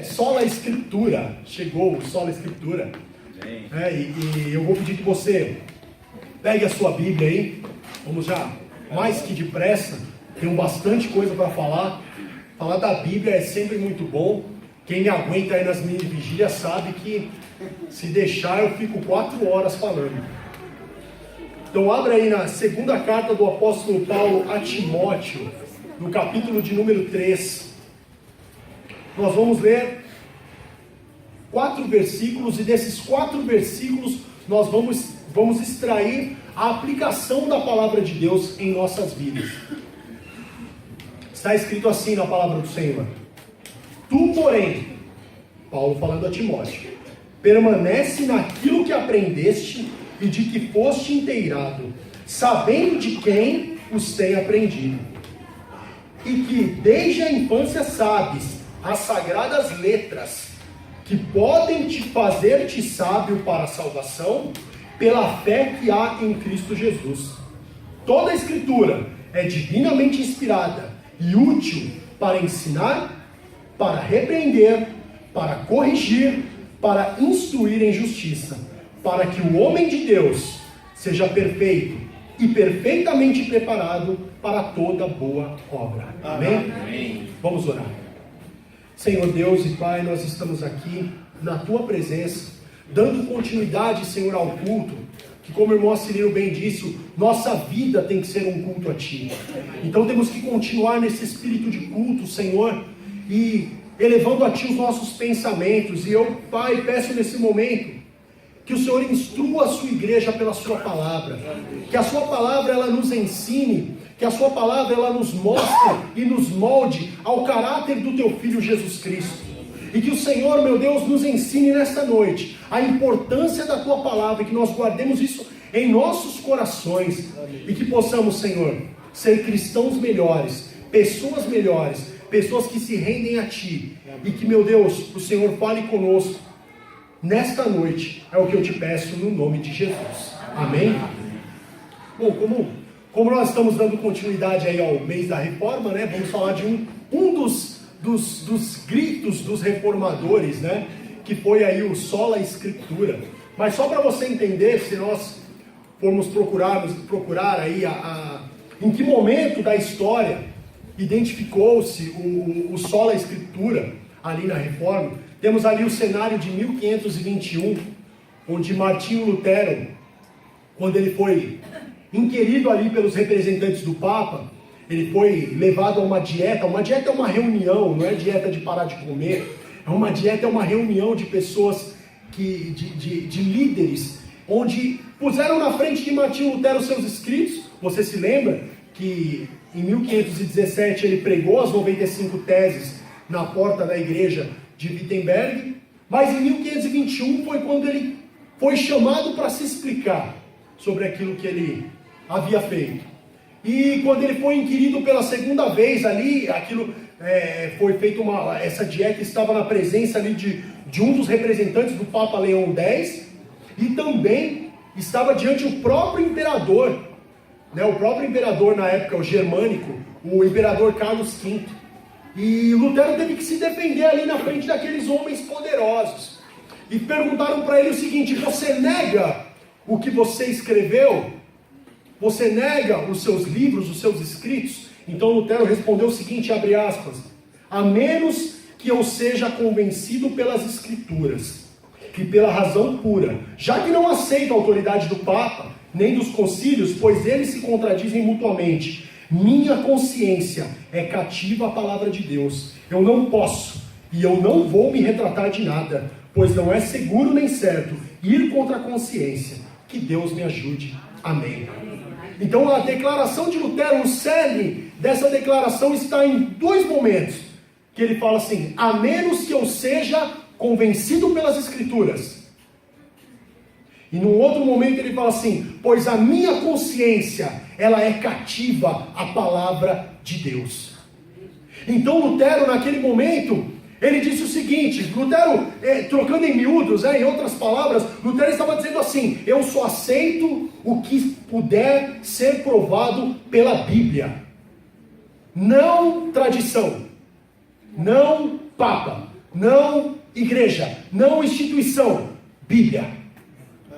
Sola Escritura, chegou o Sola Escritura. E eu vou pedir que você pegue a sua Bíblia aí. Vamos já, mais que depressa, tem bastante coisa para falar. Falar da Bíblia é sempre muito bom. Quem me aguenta aí nas minhas vigílias sabe que se deixar eu fico 4 horas falando. Então abra aí na segunda carta do apóstolo Paulo a Timóteo, no capítulo de número 3. Nós vamos ler 4 versículos, e desses 4 versículos nós vamos extrair a aplicação da palavra de Deus em nossas vidas. Está escrito assim na palavra do Senhor: Tu, porém, Paulo falando a Timóteo, permanece naquilo que aprendeste e de que foste inteirado, sabendo de quem os tem aprendido, e que desde a infância sabes as sagradas letras, que podem te fazer-te sábio para a salvação, pela fé que há em Cristo Jesus. Toda a Escritura é divinamente inspirada e útil para ensinar, para repreender, para corrigir, para instruir em justiça, para que o homem de Deus seja perfeito e perfeitamente preparado para toda boa obra. Amém? Amém. Vamos orar. Senhor Deus e Pai, nós estamos aqui na Tua presença, dando continuidade, Senhor, ao culto, que, como o irmão Cirilo bem disse, nossa vida tem que ser um culto a Ti. Então temos que continuar nesse espírito de culto, Senhor, e elevando a Ti os nossos pensamentos. E eu, Pai, peço nesse momento que o Senhor instrua a Sua igreja pela Sua palavra, que a Sua palavra ela nos ensine, que a Sua palavra ela nos mostre e nos molde ao caráter do Teu Filho Jesus Cristo. E que o Senhor, meu Deus, nos ensine nesta noite a importância da Tua palavra, e que nós guardemos isso em nossos corações. E que possamos, Senhor, ser cristãos melhores, pessoas que se rendem a Ti. E que, meu Deus, o Senhor fale conosco nesta noite. É o que eu te peço no nome de Jesus. Amém? Bom, como nós estamos dando continuidade aí ao mês da reforma, né? Vamos falar de um dos gritos dos reformadores, né? Que foi aí o Sola Escritura. Mas só para você entender, se nós formos procurar aí em que momento da história identificou-se o Sola Escritura ali na reforma, temos ali o cenário de 1521, onde Martinho Lutero, quando ele foi inquirido ali pelos representantes do Papa, ele foi levado a uma dieta. Uma dieta é uma reunião, não é dieta de parar de comer. Uma dieta é uma reunião de pessoas, de líderes, onde puseram na frente de Martinho Lutero seus escritos. Você se lembra que em 1517 ele pregou as 95 teses na porta da igreja de Wittenberg, mas em 1521 foi quando ele foi chamado para se explicar sobre aquilo que ele havia feito. E quando ele foi inquirido pela segunda vez ali, foi feito essa dieta estava na presença ali de um dos representantes do Papa Leão X, e também estava diante o próprio imperador, né, o próprio imperador na época, o germânico, o imperador Carlos V. E Lutero teve que se defender ali na frente daqueles homens poderosos. E perguntaram para ele o seguinte: você nega o que você escreveu? Você nega os seus livros, os seus escritos? Então Lutero respondeu o seguinte, abre aspas: a menos que eu seja convencido pelas escrituras, que pela razão pura, já que não aceito a autoridade do Papa, nem dos concílios, pois eles se contradizem mutuamente, minha consciência é cativa à palavra de Deus. Eu não posso e eu não vou me retratar de nada, pois não é seguro nem certo ir contra a consciência. Que Deus me ajude. Amém. Então a declaração de Lutero, o cerne dessa declaração está em 2 momentos, que ele fala assim: a menos que eu seja convencido pelas escrituras. E num outro momento ele fala assim: pois a minha consciência, ela é cativa à palavra de Deus. Então Lutero, naquele momento, ele disse o seguinte, Lutero, trocando em miúdos, em outras palavras, Lutero estava dizendo assim: eu só aceito o que puder ser provado pela Bíblia. Não tradição, não Papa, não igreja, não instituição, Bíblia.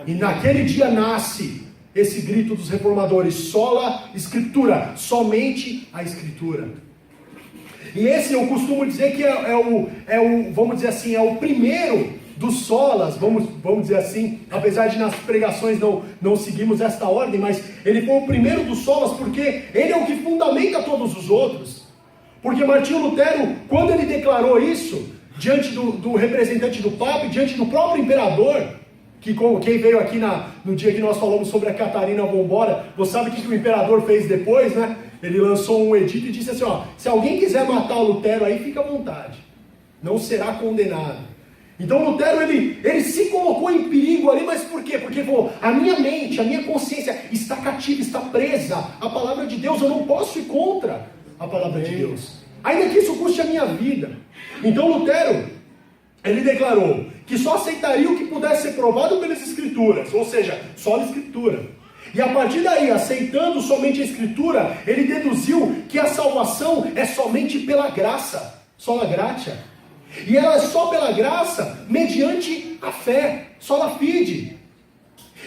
E naquele dia nasce esse grito dos reformadores, sola Escritura, somente a Escritura. E esse eu costumo dizer que vamos dizer assim, é o primeiro dos solas, vamos dizer assim, apesar de nas pregações não seguimos esta ordem, mas ele foi o primeiro dos solas porque ele é o que fundamenta todos os outros. Porque Martinho Lutero, quando ele declarou isso, diante do representante do Papa, e diante do próprio imperador, que quem veio aqui no dia que nós falamos sobre a Catarina Vambora, você sabe o que o imperador fez depois, né? Ele lançou um edito e disse assim, ó, se alguém quiser matar o Lutero aí, fica à vontade, não será condenado. Então Lutero, ele se colocou em perigo ali, mas por quê? Porque a minha mente, a minha consciência está cativa, está presa à palavra de Deus, eu não posso ir contra a palavra de Deus, ainda que isso custe a minha vida. Então Lutero, ele declarou que só aceitaria o que pudesse ser provado pelas Escrituras, ou seja, só a Escritura. E a partir daí, aceitando somente a Escritura, ele deduziu que a salvação é somente pela graça, sola gratia. E ela é só pela graça, mediante a fé, sola fide.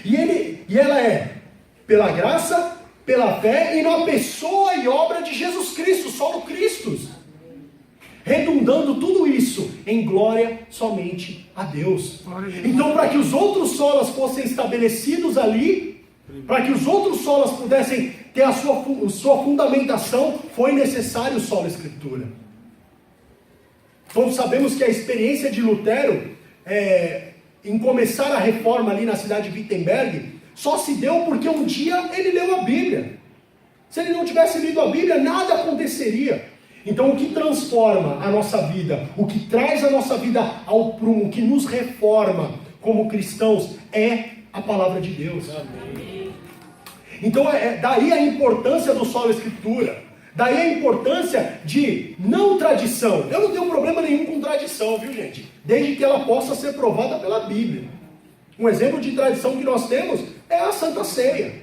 E ela é pela graça, pela fé e na pessoa e obra de Jesus Cristo, solo Cristo. Redundando tudo isso em glória somente a Deus. Então, para que os outros solas fossem estabelecidos ali, para que os outros solas pudessem ter a sua fundamentação, foi necessário só a Escritura. Todos sabemos que a experiência de Lutero em começar a reforma ali na cidade de Wittenberg só se deu porque um dia ele leu a Bíblia. Se ele não tivesse lido a Bíblia, nada aconteceria. Então o que transforma a nossa vida, o que traz a nossa vida ao prumo, o que nos reforma como cristãos é a palavra de Deus. Amém. Então daí a importância do sola Escritura, daí a importância de não tradição. Eu não tenho problema nenhum com tradição, viu gente? Desde que ela possa ser provada pela Bíblia. Um exemplo de tradição que nós temos é a Santa Ceia.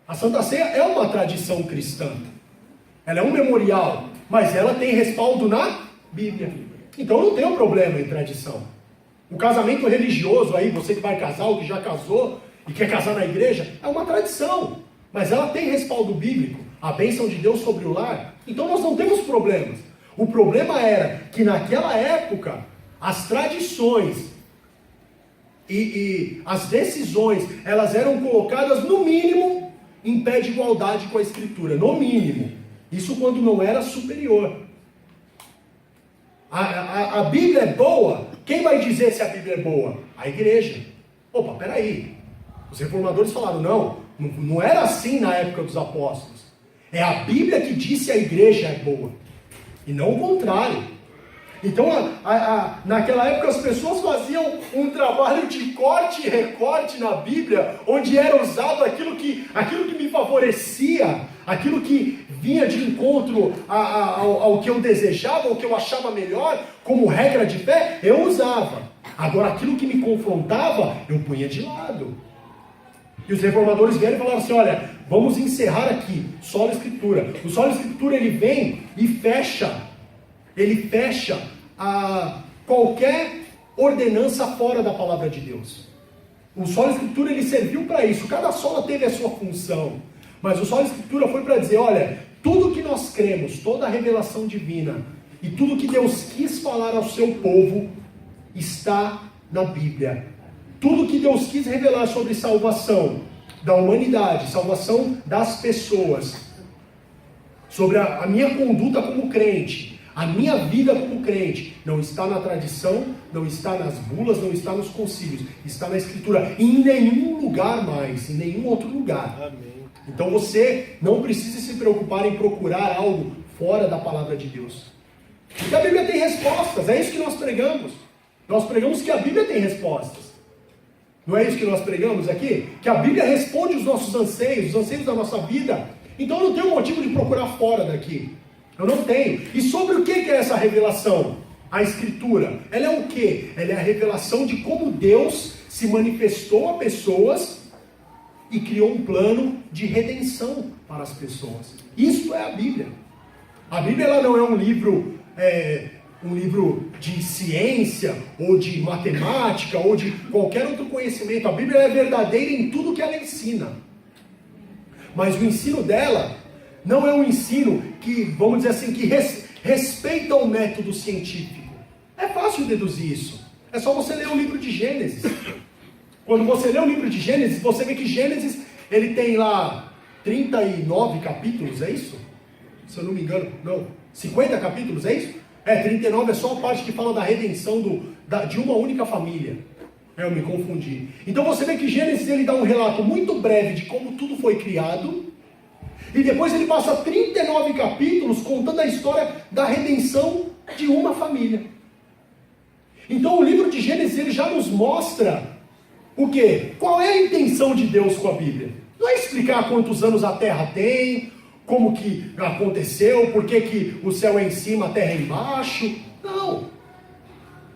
A Santa Ceia é uma tradição cristã. Ela é um memorial, mas ela tem respaldo na Bíblia. Então eu não tenho problema em tradição. O casamento religioso aí, você que vai casar ou que já casou e quer casar na igreja, é uma tradição, mas ela tem respaldo bíblico, a bênção de Deus sobre o lar. Então nós não temos problemas. O problema era que naquela época as tradições e as decisões, elas eram colocadas no mínimo em pé de igualdade com a Escritura, no mínimo. Isso quando não era superior. A Bíblia é boa. Quem vai dizer se a Bíblia é boa? A igreja. Opa, peraí. Os reformadores falaram, não era assim na época dos apóstolos. É a Bíblia que diz se a igreja é boa. E não o contrário. Então, naquela época as pessoas faziam um trabalho de corte e recorte na Bíblia, onde era usado aquilo que me favorecia, aquilo que vinha de encontro ao que eu desejava, ao que eu achava melhor, como regra de fé, eu usava. Agora, aquilo que me confrontava, eu punha de lado. E os reformadores vieram e falaram assim, olha, vamos encerrar aqui, sola Escritura. O sola Escritura, ele vem e fecha qualquer ordenança fora da palavra de Deus. O sola Escritura, ele serviu para isso. Cada sola teve a sua função. Mas o sola Escritura foi para dizer, olha, tudo que nós cremos, toda a revelação divina e tudo que Deus quis falar ao seu povo está na Bíblia. Tudo que Deus quis revelar sobre salvação da humanidade, salvação das pessoas, sobre a minha conduta como crente, a minha vida como crente, não está na tradição, não está nas bulas, não está nos concílios, está na Escritura, em nenhum lugar mais, em nenhum outro lugar. Amém. Então você não precisa se preocupar em procurar algo fora da palavra de Deus. Porque a Bíblia tem respostas, é isso que nós pregamos. Nós pregamos que a Bíblia tem respostas. Não é isso que nós pregamos aqui? Que a Bíblia responde os nossos anseios, os anseios da nossa vida. Então eu não tenho motivo de procurar fora daqui. Eu não tenho. E sobre o que é essa revelação? A Escritura. Ela é o quê? Ela é a revelação de como Deus se manifestou a pessoas e criou um plano de redenção para as pessoas. Isso é a Bíblia. A Bíblia ela não é um livro um livro de ciência, ou de matemática, ou de qualquer outro conhecimento. A Bíblia é verdadeira em tudo que ela ensina. Mas o ensino dela não é um ensino que, vamos dizer assim, que respeita o método científico. É fácil deduzir isso. É só você ler o livro de Gênesis. Quando você lê o livro de Gênesis, você vê que Gênesis, ele tem lá 39 capítulos, é isso? Se eu não me engano, não. 50 capítulos, é isso? 39 é só a parte que fala da redenção de uma única família. Eu me confundi. Então você vê que Gênesis, ele dá um relato muito breve de como tudo foi criado. E depois ele passa 39 capítulos contando a história da redenção de uma família. Então o livro de Gênesis, ele já nos mostra o quê? Qual é a intenção de Deus com a Bíblia? Não é explicar quantos anos a Terra tem, como que aconteceu, por que o céu é em cima, a terra é embaixo. Não.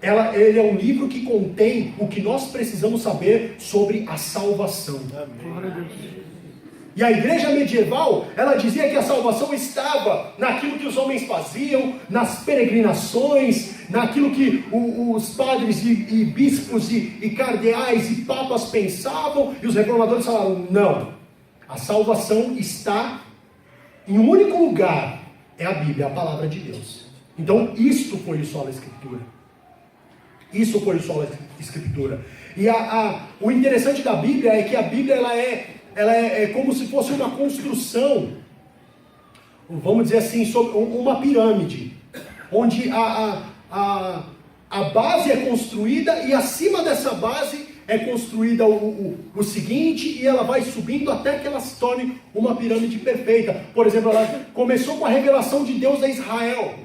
Ele é um livro que contém o que nós precisamos saber sobre a salvação. Amém. E a igreja medieval, ela dizia que a salvação estava naquilo que os homens faziam, nas peregrinações, naquilo que os padres e bispos e cardeais e papas pensavam, e os reformadores falaram, não, a salvação está em um único lugar, é a Bíblia, a palavra de Deus. Então, isto foi o solo Escritura. Isso foi o solo Escritura. E o interessante da Bíblia é que a Bíblia ela é como se fosse uma construção, vamos dizer assim, sobre uma pirâmide, onde a base é construída e acima dessa base é construída o seguinte, e ela vai subindo até que ela se torne uma pirâmide perfeita. Por exemplo, ela começou com a revelação de Deus a Israel,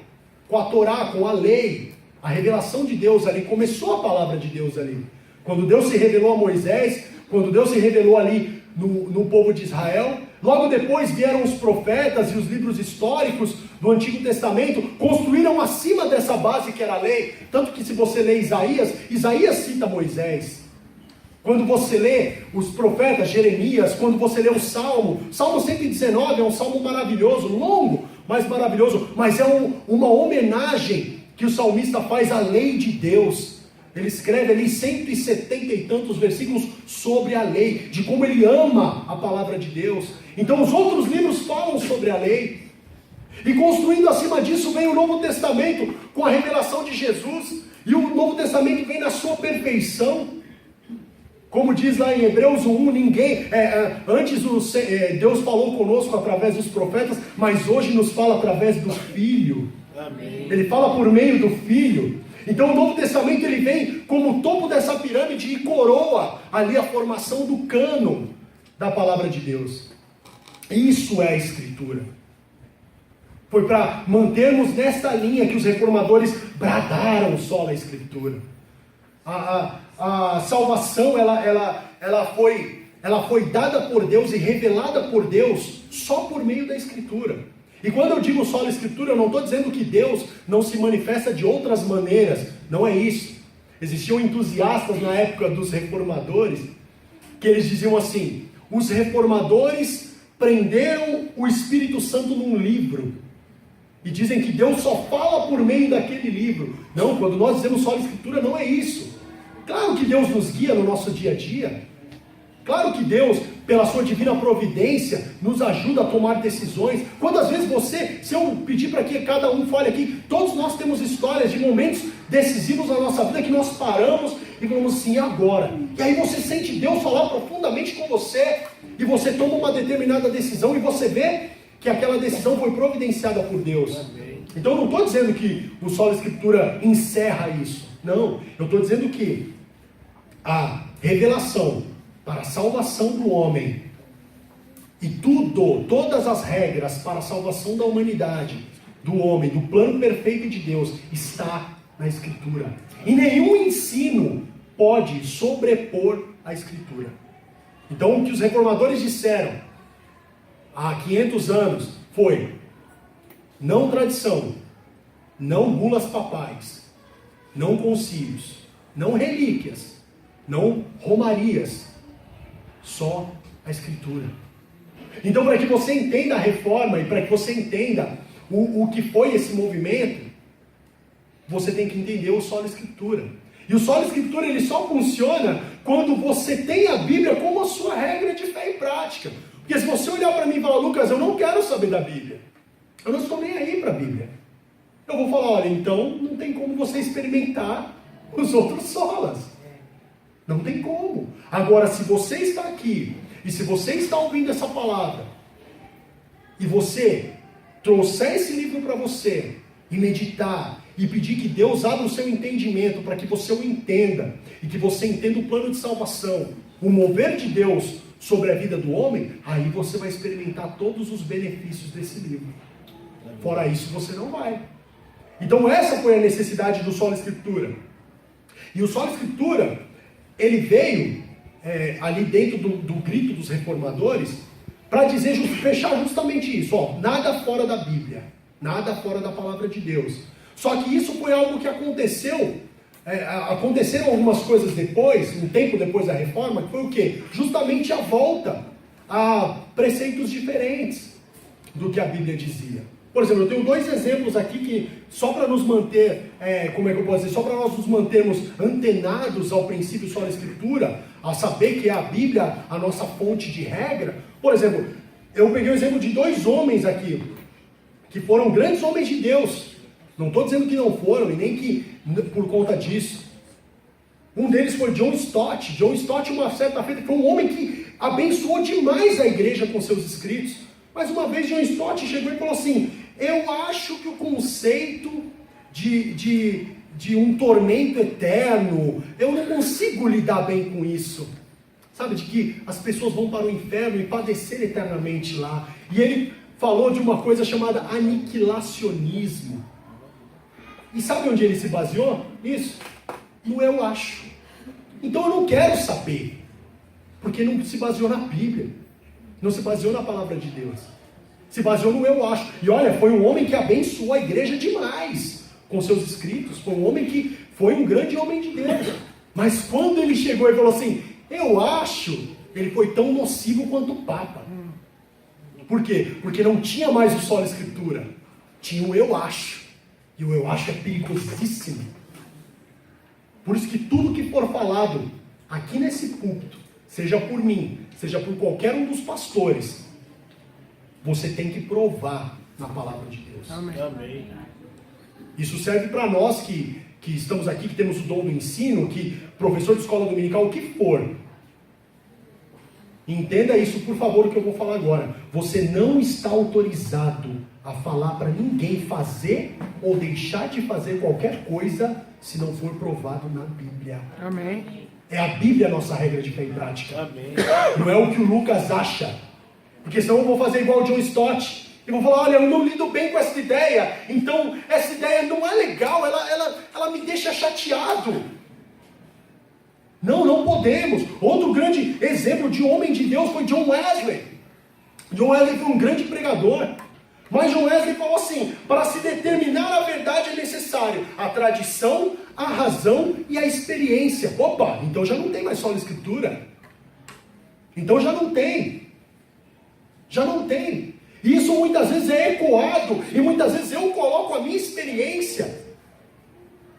com a Torá, com a lei, a revelação de Deus ali, começou a palavra de Deus ali. Quando Deus se revelou a Moisés, quando Deus se revelou ali no povo de Israel, logo depois vieram os profetas e os livros históricos do Antigo Testamento, construíram acima dessa base que era a lei, tanto que se você lê Isaías cita Moisés. Quando você lê os profetas, Jeremias, quando você lê o Salmo 119 é um salmo maravilhoso, longo, mas maravilhoso, mas é uma homenagem que o salmista faz à lei de Deus. Ele escreve ali 170 e tantos versículos sobre a lei, de como ele ama a palavra de Deus. Então os outros livros falam sobre a lei. E construindo acima disso vem o Novo Testamento, com a revelação de Jesus, e o Novo Testamento vem na sua perfeição. Como diz lá em Hebreus 1, antes Deus falou conosco através dos profetas, mas hoje nos fala através do Filho. Amém. Ele fala por meio do Filho. Então o Novo Testamento ele vem como o topo dessa pirâmide e coroa ali a formação do cânon da palavra de Deus. Isso é a Escritura. Foi para mantermos nesta linha que os reformadores bradaram sola a Escritura. A salvação ela foi dada por Deus e revelada por Deus só por meio da Escritura. E quando eu digo só a Escritura, eu não estou dizendo que Deus não se manifesta de outras maneiras. Não é isso. Existiam entusiastas na época dos reformadores que eles diziam assim: os reformadores prenderam o Espírito Santo num livro e dizem que Deus só fala por meio daquele livro. Não, quando nós dizemos só a Escritura, não é isso. Claro que Deus nos guia no nosso dia a dia. Claro que Deus, pela sua divina providência, nos ajuda a tomar decisões. Quantas vezes se eu pedir para que cada um fale aqui, todos nós temos histórias de momentos decisivos na nossa vida que nós paramos e falamos assim, agora? E aí você sente Deus falar profundamente com você, e você toma uma determinada decisão, e você vê que aquela decisão foi providenciada por Deus. Amém. Então eu não estou dizendo que o Sola Escritura encerra isso. Não, eu estou dizendo que a revelação para a salvação do homem e todas as regras para a salvação da humanidade, do homem, do plano perfeito de Deus, está na Escritura. E nenhum ensino pode sobrepor a Escritura. Então o que os reformadores disseram há 500 anos foi: não tradição, não bulas papais, não concílios, não relíquias, não romarias, só a Escritura. Então, para que você entenda a reforma e para que você entenda o que foi esse movimento, você tem que entender o solo escritura. E o solo escritura ele só funciona quando você tem a Bíblia como a sua regra de fé e prática. Porque se você olhar para mim e falar, Lucas, eu não quero saber da Bíblia. Eu não estou nem aí para a Bíblia. Eu vou falar, olha, então não tem como você experimentar os outros solas. Não tem como. Agora, se você está aqui, e se você está ouvindo essa palavra, e você trouxer esse livro para você, e meditar, e pedir que Deus abra o seu entendimento, para que você o entenda, e que você entenda o plano de salvação, o mover de Deus sobre a vida do homem, aí você vai experimentar todos os benefícios desse livro. Fora isso, você não vai. Então essa foi a necessidade do solo escritura. E o solo escritura, ele veio ali dentro do grito dos reformadores, para dizer, fechar justamente isso, ó, nada fora da Bíblia, nada fora da palavra de Deus. Só que isso foi algo que aconteceu, aconteceram algumas coisas depois, um tempo depois da reforma, que foi o quê? Justamente a volta a preceitos diferentes do que a Bíblia dizia. Por exemplo, eu tenho 2 exemplos aqui que, só para nos manter, só para nós nos mantermos antenados ao princípio só da Escritura, a saber que é a Bíblia a nossa fonte de regra. Por exemplo, eu peguei o exemplo de 2 homens aqui, que foram grandes homens de Deus. Não estou dizendo que não foram, e nem que por conta disso. Um deles foi John Stott. John Stott, uma certa feita, foi um homem que abençoou demais a igreja com seus escritos. Mas uma vez John Stott chegou e falou assim, eu acho que o conceito de um tormento eterno, eu não consigo lidar bem com isso. Sabe, de que as pessoas vão para o inferno e padecer eternamente lá. E ele falou de uma coisa chamada aniquilacionismo. E sabe onde ele se baseou? Isso, no eu acho. Então eu não quero saber, porque não se baseou na Bíblia, não se baseou na palavra de Deus, se baseou no eu acho. E olha, foi um homem que abençoou a igreja demais com seus escritos, foi um homem que foi um grande homem de Deus. Mas quando ele chegou e falou assim, eu acho, ele foi tão nocivo quanto o Papa. Por quê? Porque não tinha mais o solo escritura, tinha o eu acho. E o eu acho é perigosíssimo. Por isso que tudo que for falado aqui nesse púlpito, seja por mim, seja por qualquer um dos pastores, você tem que provar na palavra de Deus. Amém. Isso serve para nós que estamos aqui, que temos o dom do ensino, que professor de escola dominical, o que for. Entenda isso, por favor, o que eu vou falar agora. Você não está autorizado a falar para ninguém fazer ou deixar de fazer qualquer coisa se não for provado na Bíblia. Amém. É a Bíblia a nossa regra de fé e prática. Amém. Não é o que o Lucas acha. Porque senão eu vou fazer igual o John Stott. E vou falar, olha, eu não lido bem com essa ideia. Então, essa ideia não é legal. Ela me deixa chateado. Não podemos. Outro grande exemplo de homem de Deus foi John Wesley. John Wesley foi um grande pregador. Mas John Wesley falou assim, para se determinar a verdade é necessário a tradição, a razão e a experiência. Opa, então já não tem mais só a escritura. Então já não tem. Já não tem. E isso muitas vezes é ecoado, e muitas vezes eu coloco a minha experiência.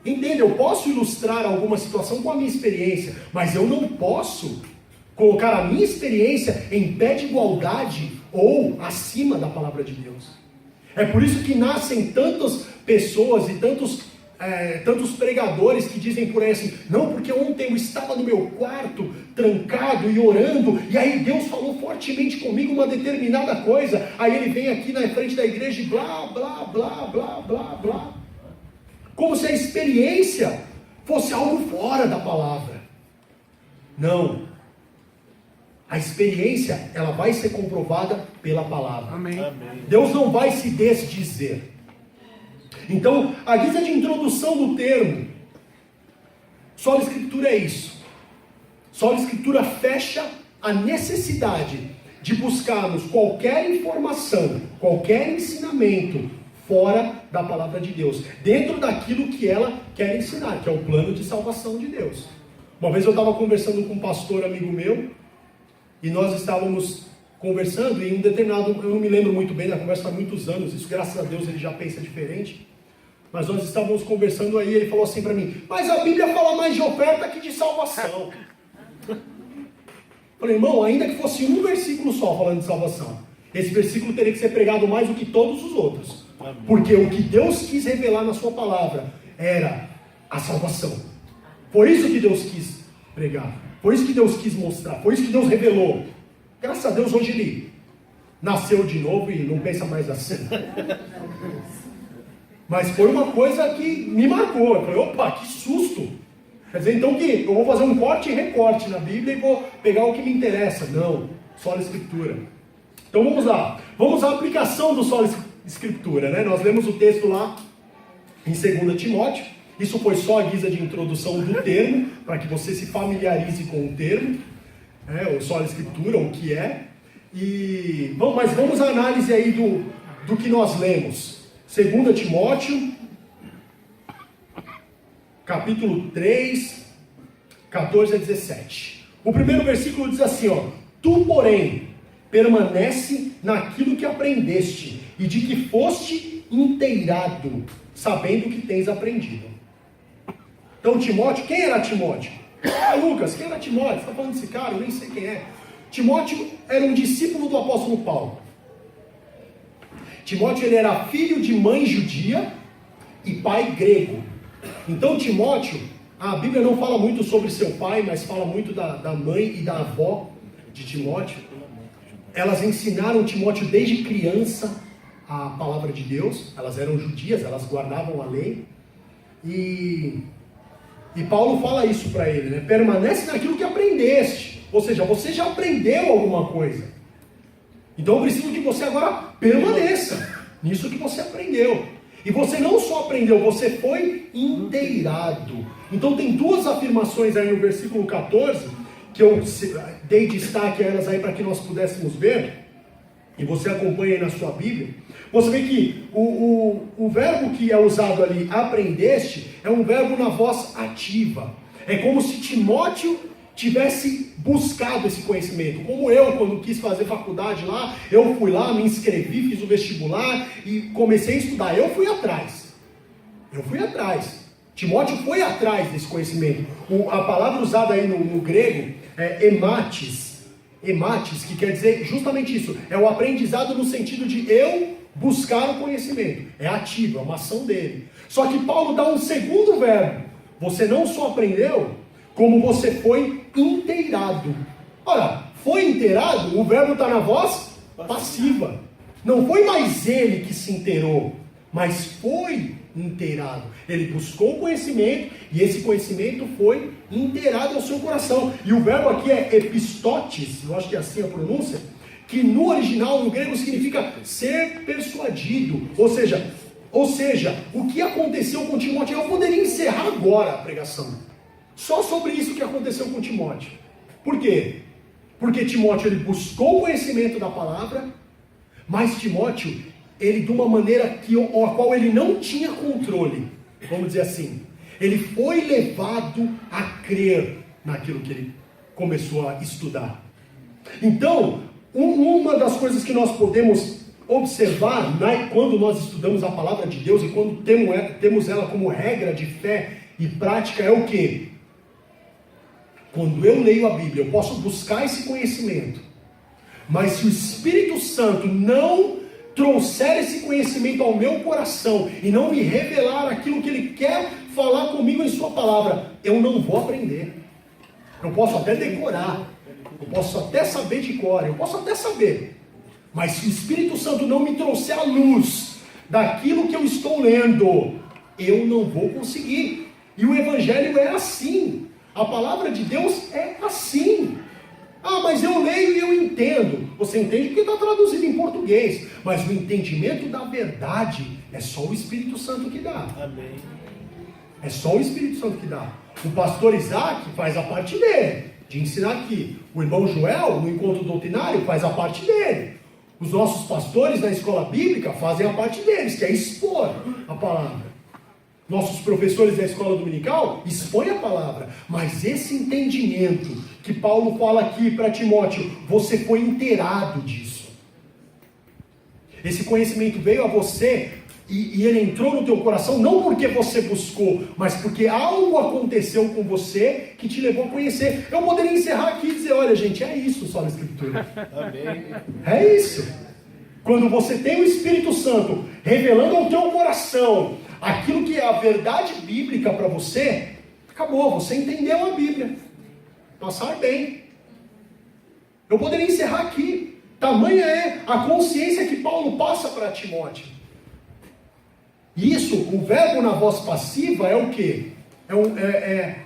Entende? Eu posso ilustrar alguma situação com a minha experiência, mas eu não posso colocar a minha experiência em pé de igualdade ou acima da palavra de Deus. É por isso que nascem tantas pessoas e tantos pregadores que dizem por aí assim, não, porque ontem eu estava no meu quarto, trancado e orando, e aí Deus falou fortemente comigo uma determinada coisa, aí ele vem aqui na frente da igreja e blá, blá, blá, blá, blá, blá. Como se a experiência fosse algo fora da palavra. Não. A experiência, ela vai ser comprovada pela palavra. Amém. Deus não vai se desdizer. Então, a guisa de introdução do termo, sola escritura é isso. Sola escritura fecha a necessidade de buscarmos qualquer informação, qualquer ensinamento fora da palavra de Deus, dentro daquilo que ela quer ensinar, que é o plano de salvação de Deus. Uma vez eu estava conversando com um pastor amigo meu, e nós estávamos conversando, e em um determinado, eu não me lembro muito bem da conversa há muitos anos, isso graças a Deus ele já pensa diferente, Mas nós estávamos conversando aí, ele falou assim para mim, mas a Bíblia fala mais de oferta que de salvação. Falei, irmão, ainda que fosse um versículo só falando de salvação, esse versículo teria que ser pregado mais do que todos os outros. Porque o que Deus quis revelar na sua palavra era a salvação. Foi isso que Deus quis pregar. Foi isso que Deus quis mostrar. Foi isso que Deus revelou. Graças a Deus hoje ele nasceu de novo e não pensa mais assim. Mas foi uma coisa que me marcou. Eu falei, opa, que susto. Quer dizer, então que eu vou fazer um corte e recorte na Bíblia e vou pegar o que me interessa. Não, só a Escritura. Então vamos lá. Vamos à aplicação do só Escritura, né? Nós lemos o texto lá em 2 Timóteo. Isso foi só a guisa de introdução do termo, para que você se familiarize com o termo, o só Escritura, o que é. Mas vamos à análise aí do que nós lemos. 2 Timóteo, capítulo 3, 14 a 17. O primeiro versículo diz assim, ó: Tu, porém, permanece naquilo que aprendeste e de que foste inteirado, sabendo o que tens aprendido. Então Timóteo, quem era Timóteo? Lucas, quem era Timóteo? Você está falando desse cara? Eu nem sei quem é. Timóteo era um discípulo do apóstolo Paulo. Timóteo, ele era filho de mãe judia e pai grego. Então Timóteo, a Bíblia não fala muito sobre seu pai, mas fala muito da mãe e da avó de Timóteo. Elas ensinaram Timóteo desde criança a palavra de Deus. Elas eram judias, elas guardavam a lei. E Paulo fala isso para ele, né? Permanece naquilo que aprendeste. Ou seja, você já aprendeu alguma coisa. Então eu preciso que você agora permaneça nisso que você aprendeu. E você não só aprendeu, você foi inteirado. Então tem duas afirmações aí no versículo 14, que eu dei destaque a elas aí para que nós pudéssemos ver. E você acompanha aí na sua Bíblia. Você vê que o verbo que é usado ali, aprendeste, é um verbo na voz ativa. É como se Timóteo tivesse buscado esse conhecimento. Como eu, quando quis fazer faculdade lá, eu fui lá, me inscrevi, fiz o vestibular e comecei a estudar. Eu fui atrás. Timóteo foi atrás desse conhecimento. A palavra usada aí no grego é emates, que quer dizer justamente isso. É o aprendizado no sentido de eu buscar o conhecimento. É ativo, é uma ação dele. Só que Paulo dá um segundo verbo. Você não só aprendeu, como você foi inteirado. Ora, foi inteirado, o verbo está na voz passiva. Não foi mais ele que se inteirou, mas foi inteirado. Ele buscou o conhecimento e esse conhecimento foi inteirado ao seu coração. E o verbo aqui é epistotes, eu acho que é assim a pronúncia, que no original, no grego, significa ser persuadido. Ou seja, o que aconteceu com Timóteo, eu poderia encerrar agora a pregação. Só sobre isso que aconteceu com Timóteo. Por quê? Porque Timóteo, ele buscou o conhecimento da palavra, mas Timóteo, ele de uma maneira a qual ele não tinha controle, vamos dizer assim, ele foi levado a crer naquilo que ele começou a estudar. Então, uma das coisas que nós podemos observar, né, quando nós estudamos a palavra de Deus e quando temos ela como regra de fé e prática, é o quê? Quando eu leio a Bíblia, eu posso buscar esse conhecimento, mas se o Espírito Santo não trouxer esse conhecimento ao meu coração e não me revelar aquilo que Ele quer falar comigo em Sua palavra, eu não vou aprender. Eu posso até decorar, eu posso até saber de cor, eu posso até saber, mas se o Espírito Santo não me trouxer a luz daquilo que eu estou lendo, eu não vou conseguir. E o Evangelho é assim. A palavra de Deus é assim. Ah, mas eu leio e eu entendo. Você entende porque está traduzido em português. Mas o entendimento da verdade é só o Espírito Santo que dá. Amém. É só o Espírito Santo que dá. O pastor Isaac faz a parte dele, de ensinar aqui. O irmão Joel, no encontro doutrinário, faz a parte dele. Os nossos pastores na escola bíblica fazem a parte deles, que é expor a palavra. Nossos professores da escola dominical expõem a palavra, mas esse entendimento que Paulo fala aqui para Timóteo, você foi inteirado disso. Esse conhecimento veio a você e ele entrou no teu coração não porque você buscou, mas porque algo aconteceu com você que te levou a conhecer. Eu poderia encerrar aqui e dizer, olha gente, é isso só na Escritura. Amém. É isso. Quando você tem o Espírito Santo revelando ao teu coração aquilo que é a verdade bíblica para você, acabou, você entendeu a Bíblia. Passar bem. Eu poderia encerrar aqui. Tamanha é a consciência que Paulo passa para Timóteo. Isso, o verbo na voz passiva é o quê?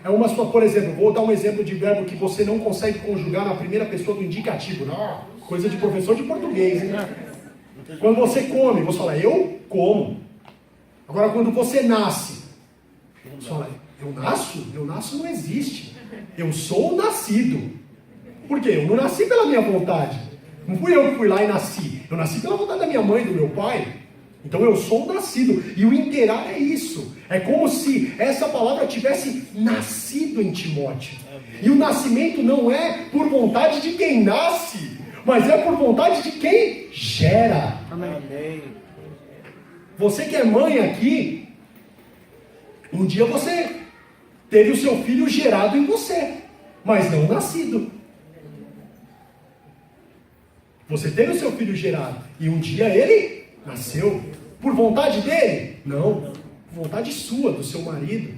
É uma sua, por exemplo, vou dar um exemplo de verbo que você não consegue conjugar na primeira pessoa do indicativo. Não, coisa de professor de português, hein? Quando você come, você fala, eu como. Agora, quando você nasce, você fala, eu nasço? Eu nasço não existe. Eu sou nascido. Por quê? Eu não nasci pela minha vontade. Não fui eu que fui lá e nasci. Eu nasci pela vontade da minha mãe e do meu pai. Então eu sou nascido. E o inteirar é isso. É como se essa palavra tivesse nascido em Timóteo. E o nascimento não é por vontade de quem nasce, mas é por vontade de quem gera. Amém. Você que é mãe aqui, um dia você teve o seu filho gerado em você, mas não nascido. Você teve o seu filho gerado, e um dia ele nasceu. Por vontade dele? Não. Por vontade sua, do seu marido.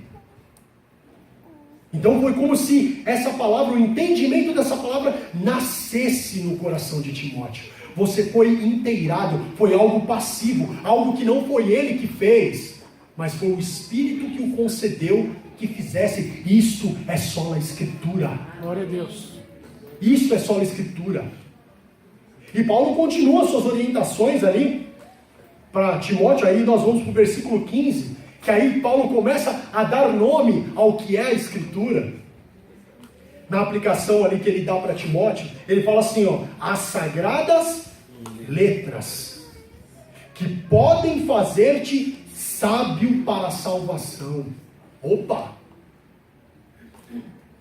Então foi como se essa palavra, o entendimento dessa palavra, nascesse no coração de Timóteo. Você foi inteirado, foi algo passivo, algo que não foi ele que fez, mas foi o Espírito que o concedeu que fizesse. Isso é só na Escritura. Glória a Deus. Isso é só na Escritura. E Paulo continua suas orientações ali para Timóteo. Aí nós vamos para o versículo 15, que aí Paulo começa a dar nome ao que é a Escritura. Na aplicação ali que ele dá para Timóteo, ele fala assim, ó, as sagradas letras que podem fazer-te sábio para a salvação. Opa!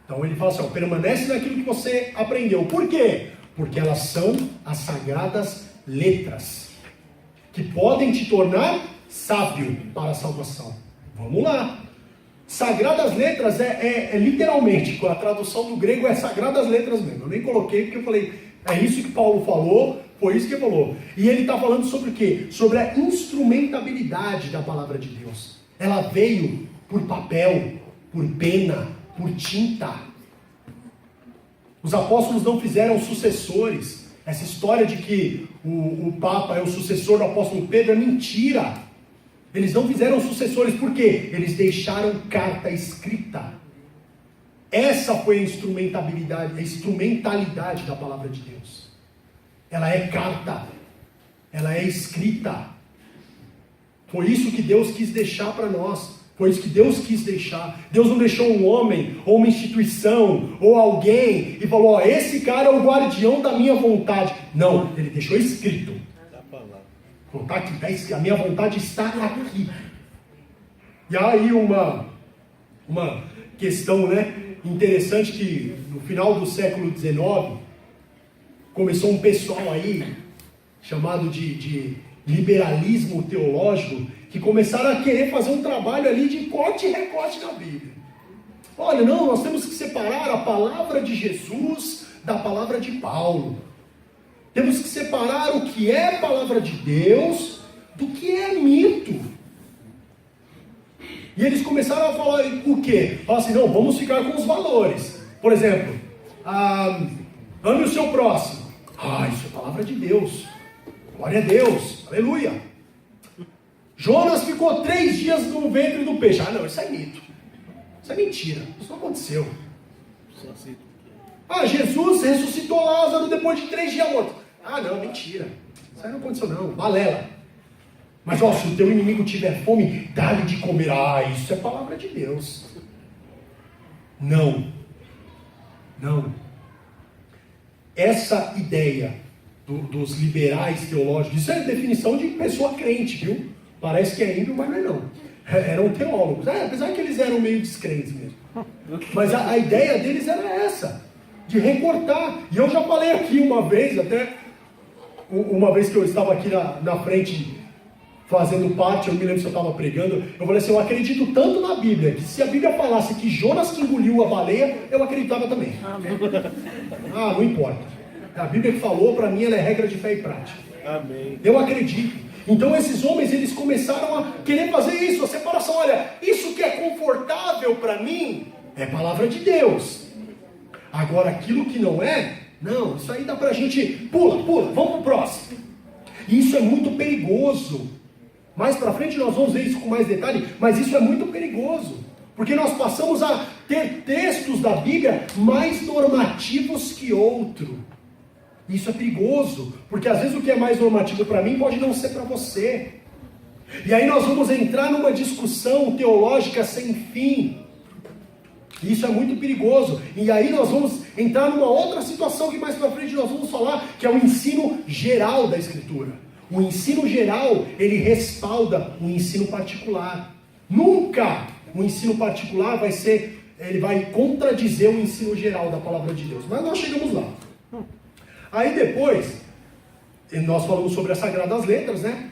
Então ele fala assim, ó, permanece naquilo que você aprendeu. Por quê? Porque elas são as sagradas letras que podem te tornar sábio para a salvação. Vamos lá. Sagradas letras é literalmente, a tradução do grego é sagradas letras mesmo. Eu nem coloquei porque eu falei, é isso que Paulo falou, foi isso que ele falou. E ele está falando sobre o quê? Sobre a instrumentabilidade da palavra de Deus. Ela veio por papel, por pena, por tinta. Os apóstolos não fizeram sucessores. Essa história de que o Papa é o sucessor do apóstolo Pedro é mentira. Eles não fizeram sucessores, por quê? Eles deixaram carta escrita. Essa foi a instrumentalidade da palavra de Deus. Ela é carta, ela é escrita. Foi isso que Deus quis deixar para nós. Foi isso que Deus quis deixar. Deus não deixou um homem, ou uma instituição, ou alguém, e falou, ó, esse cara é o guardião da minha vontade. Não, ele deixou escrito. Tá aqui, tá escrito, a minha vontade está aqui. E aí uma questão, né, interessante, que no final do século XIX, começou um pessoal aí, chamado de liberalismo teológico, que começaram a querer fazer um trabalho ali de corte e recorte na Bíblia. Olha, não, nós temos que separar a palavra de Jesus da palavra de Paulo. Temos que separar o que é palavra de Deus do que é mito. E eles começaram a falar o quê? Falaram assim, não, vamos ficar com os valores. Por exemplo, ame o seu próximo. Isso é palavra de Deus. Glória a Deus, aleluia. Jonas ficou 3 dias no ventre do peixe. Não, isso é mito. Isso é mentira. Isso não aconteceu. Jesus ressuscitou Lázaro depois de 3 dias morto. Não, mentira. Isso aí não aconteceu não. Balela. Mas se o teu inimigo tiver fome, dá-lhe de comer. Isso é palavra de Deus. Não. Essa ideia dos liberais teológicos, isso é definição de pessoa crente, viu? Parece que é ímpio, mas não é não. Eram teólogos. Apesar que eles eram meio descrentes mesmo. Mas a ideia deles era essa, de recortar. E eu já falei aqui uma vez, até uma vez que eu estava aqui na frente fazendo parte, eu me lembro se eu estava pregando, eu falei assim, eu acredito tanto na Bíblia, que se a Bíblia falasse que Jonas que engoliu a baleia, eu acreditava também. Ah, não importa. A Bíblia que falou, para mim, ela é regra de fé e prática. Amém. Eu acredito. Então esses homens, eles começaram a querer fazer isso, a separação. Olha, isso que é confortável para mim, é palavra de Deus. Agora, aquilo que não é, não, isso aí dá pra gente, pula, vamos pro próximo. E isso é muito perigoso. Mais pra frente nós vamos ver isso com mais detalhe, mas isso é muito perigoso. Porque nós passamos a ter textos da Bíblia mais normativos que outro. Isso é perigoso, porque às vezes o que é mais normativo para mim pode não ser para você. E aí nós vamos entrar numa discussão teológica sem fim. Isso é muito perigoso. E aí nós vamos entrar numa outra situação que mais para frente nós vamos falar, que é o ensino geral da Escritura. O ensino geral, ele respalda o ensino particular. Nunca o ensino particular ele vai contradizer o ensino geral da palavra de Deus. Mas nós chegamos lá. Aí depois, nós falamos sobre as Sagradas Letras, né?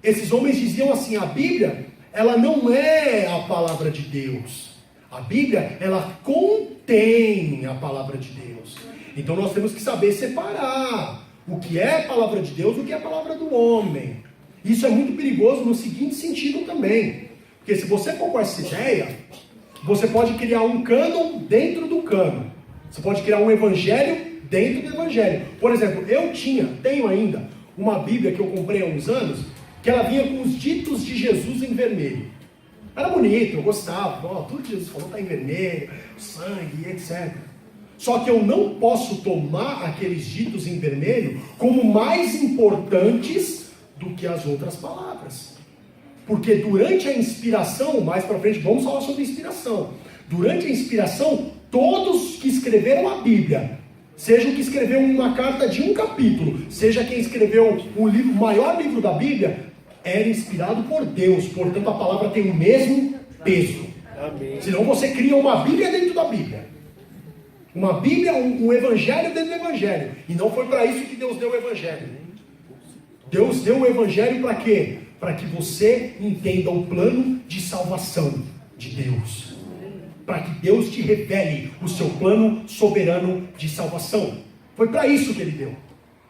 Esses homens diziam assim, a Bíblia, ela não é a palavra de Deus. A Bíblia, ela contém a palavra de Deus. Então nós temos que saber separar o que é a palavra de Deus do que é a palavra do homem. Isso é muito perigoso no seguinte sentido também. Porque se você for com essa ideia, você pode criar um cânon dentro do cânon. Você pode criar um evangelho dentro do evangelho. Por exemplo, tenho ainda, uma Bíblia que eu comprei há uns anos, que ela vinha com os ditos de Jesus em vermelho. Era bonito, eu gostava, tudo que Jesus falou está em vermelho, sangue, etc. Só que eu não posso tomar aqueles ditos em vermelho como mais importantes do que as outras palavras. Porque durante a inspiração, mais para frente, vamos falar sobre inspiração. Durante a inspiração, todos que escreveram a Bíblia, seja o que escreveu uma carta de um capítulo, seja quem escreveu o maior livro da Bíblia, era inspirado por Deus. Portanto, a palavra tem o mesmo peso. Amém. Senão você cria uma Bíblia dentro da Bíblia. Uma Bíblia, um evangelho dentro do evangelho. E não foi para isso que Deus deu o evangelho. Deus deu o evangelho para quê? Para que você entenda o plano de salvação de Deus. Para que Deus te revele o seu plano soberano de salvação. Foi para isso que Ele deu.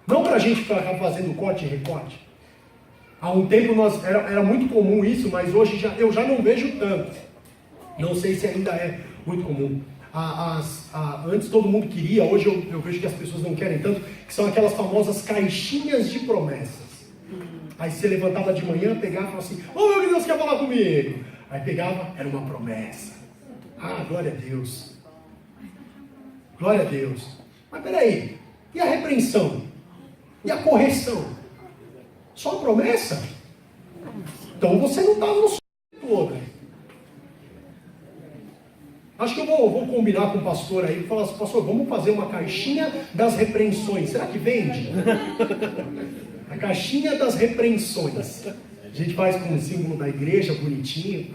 Não para a gente ficar fazendo corte e recorte. Há um tempo era muito comum isso, mas hoje eu já não vejo tanto. Não sei se ainda é muito comum. Antes todo mundo queria, hoje eu vejo que as pessoas não querem tanto, que são aquelas famosas caixinhas de promessas. Aí você levantava de manhã, pegava e falava assim, o que Deus quer falar comigo? Aí pegava, era uma promessa. Ah, glória a Deus. Glória a Deus. Mas peraí, e a repreensão? E a correção? Só a promessa? Então você não está no sonho todo. Acho que eu vou combinar com o pastor aí, falar assim, pastor, vamos fazer uma caixinha das repreensões. Será que vende? A caixinha das repreensões. A gente faz com o símbolo da igreja, bonitinho.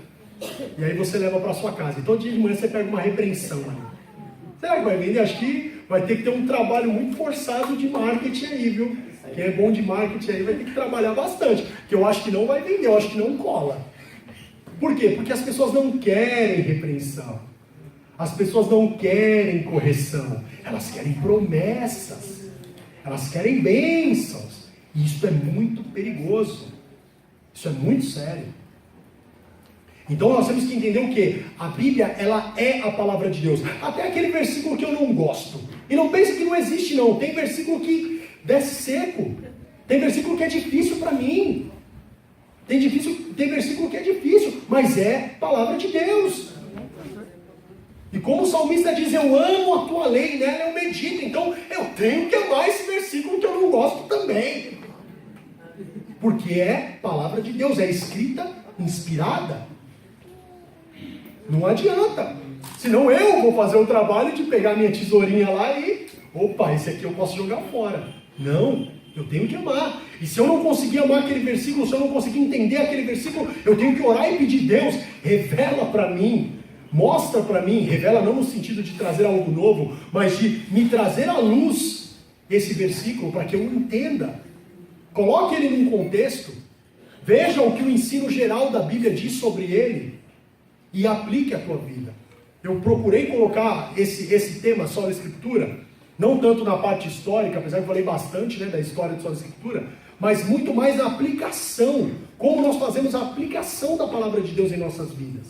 E aí você leva para sua casa. E todo dia de manhã você pega uma repreensão ali. Será que vai vender? Acho que vai ter que ter um trabalho muito forçado de marketing aí, viu? Quem é bom de marketing aí vai ter que trabalhar bastante. Porque eu acho que não vai vender, eu acho que não cola. Por quê? Porque as pessoas não querem repreensão. As pessoas não querem correção. Elas querem promessas. Elas querem bênçãos. E isso é muito perigoso. Isso é muito sério. Então nós temos que entender o quê? A Bíblia, ela é a palavra de Deus. Até aquele versículo que eu não gosto. E não pense que não existe não. Tem versículo que desce seco. Tem versículo que é difícil para mim. Tem versículo que é difícil. Mas é palavra de Deus. E como o salmista diz, eu amo a tua lei, nela eu medito. Então eu tenho que amar esse versículo que eu não gosto também. Porque é palavra de Deus. É escrita, inspirada. Não adianta. Senão eu vou fazer o trabalho de pegar minha tesourinha lá e... Opa, esse aqui eu posso jogar fora. Não, eu tenho que amar. E se eu não conseguir amar aquele versículo, se eu não conseguir entender aquele versículo, eu tenho que orar e pedir, Deus, revela para mim. Mostra para mim, revela não no sentido de trazer algo novo, mas de me trazer à luz esse versículo para que eu entenda. Coloque ele num contexto. Veja o que o ensino geral da Bíblia diz sobre ele e aplique a tua vida. Eu procurei colocar esse tema só na Escritura, não tanto na parte histórica, apesar que eu falei bastante, né, da história de só na Escritura, mas muito mais na aplicação, como nós fazemos a aplicação da palavra de Deus em nossas vidas.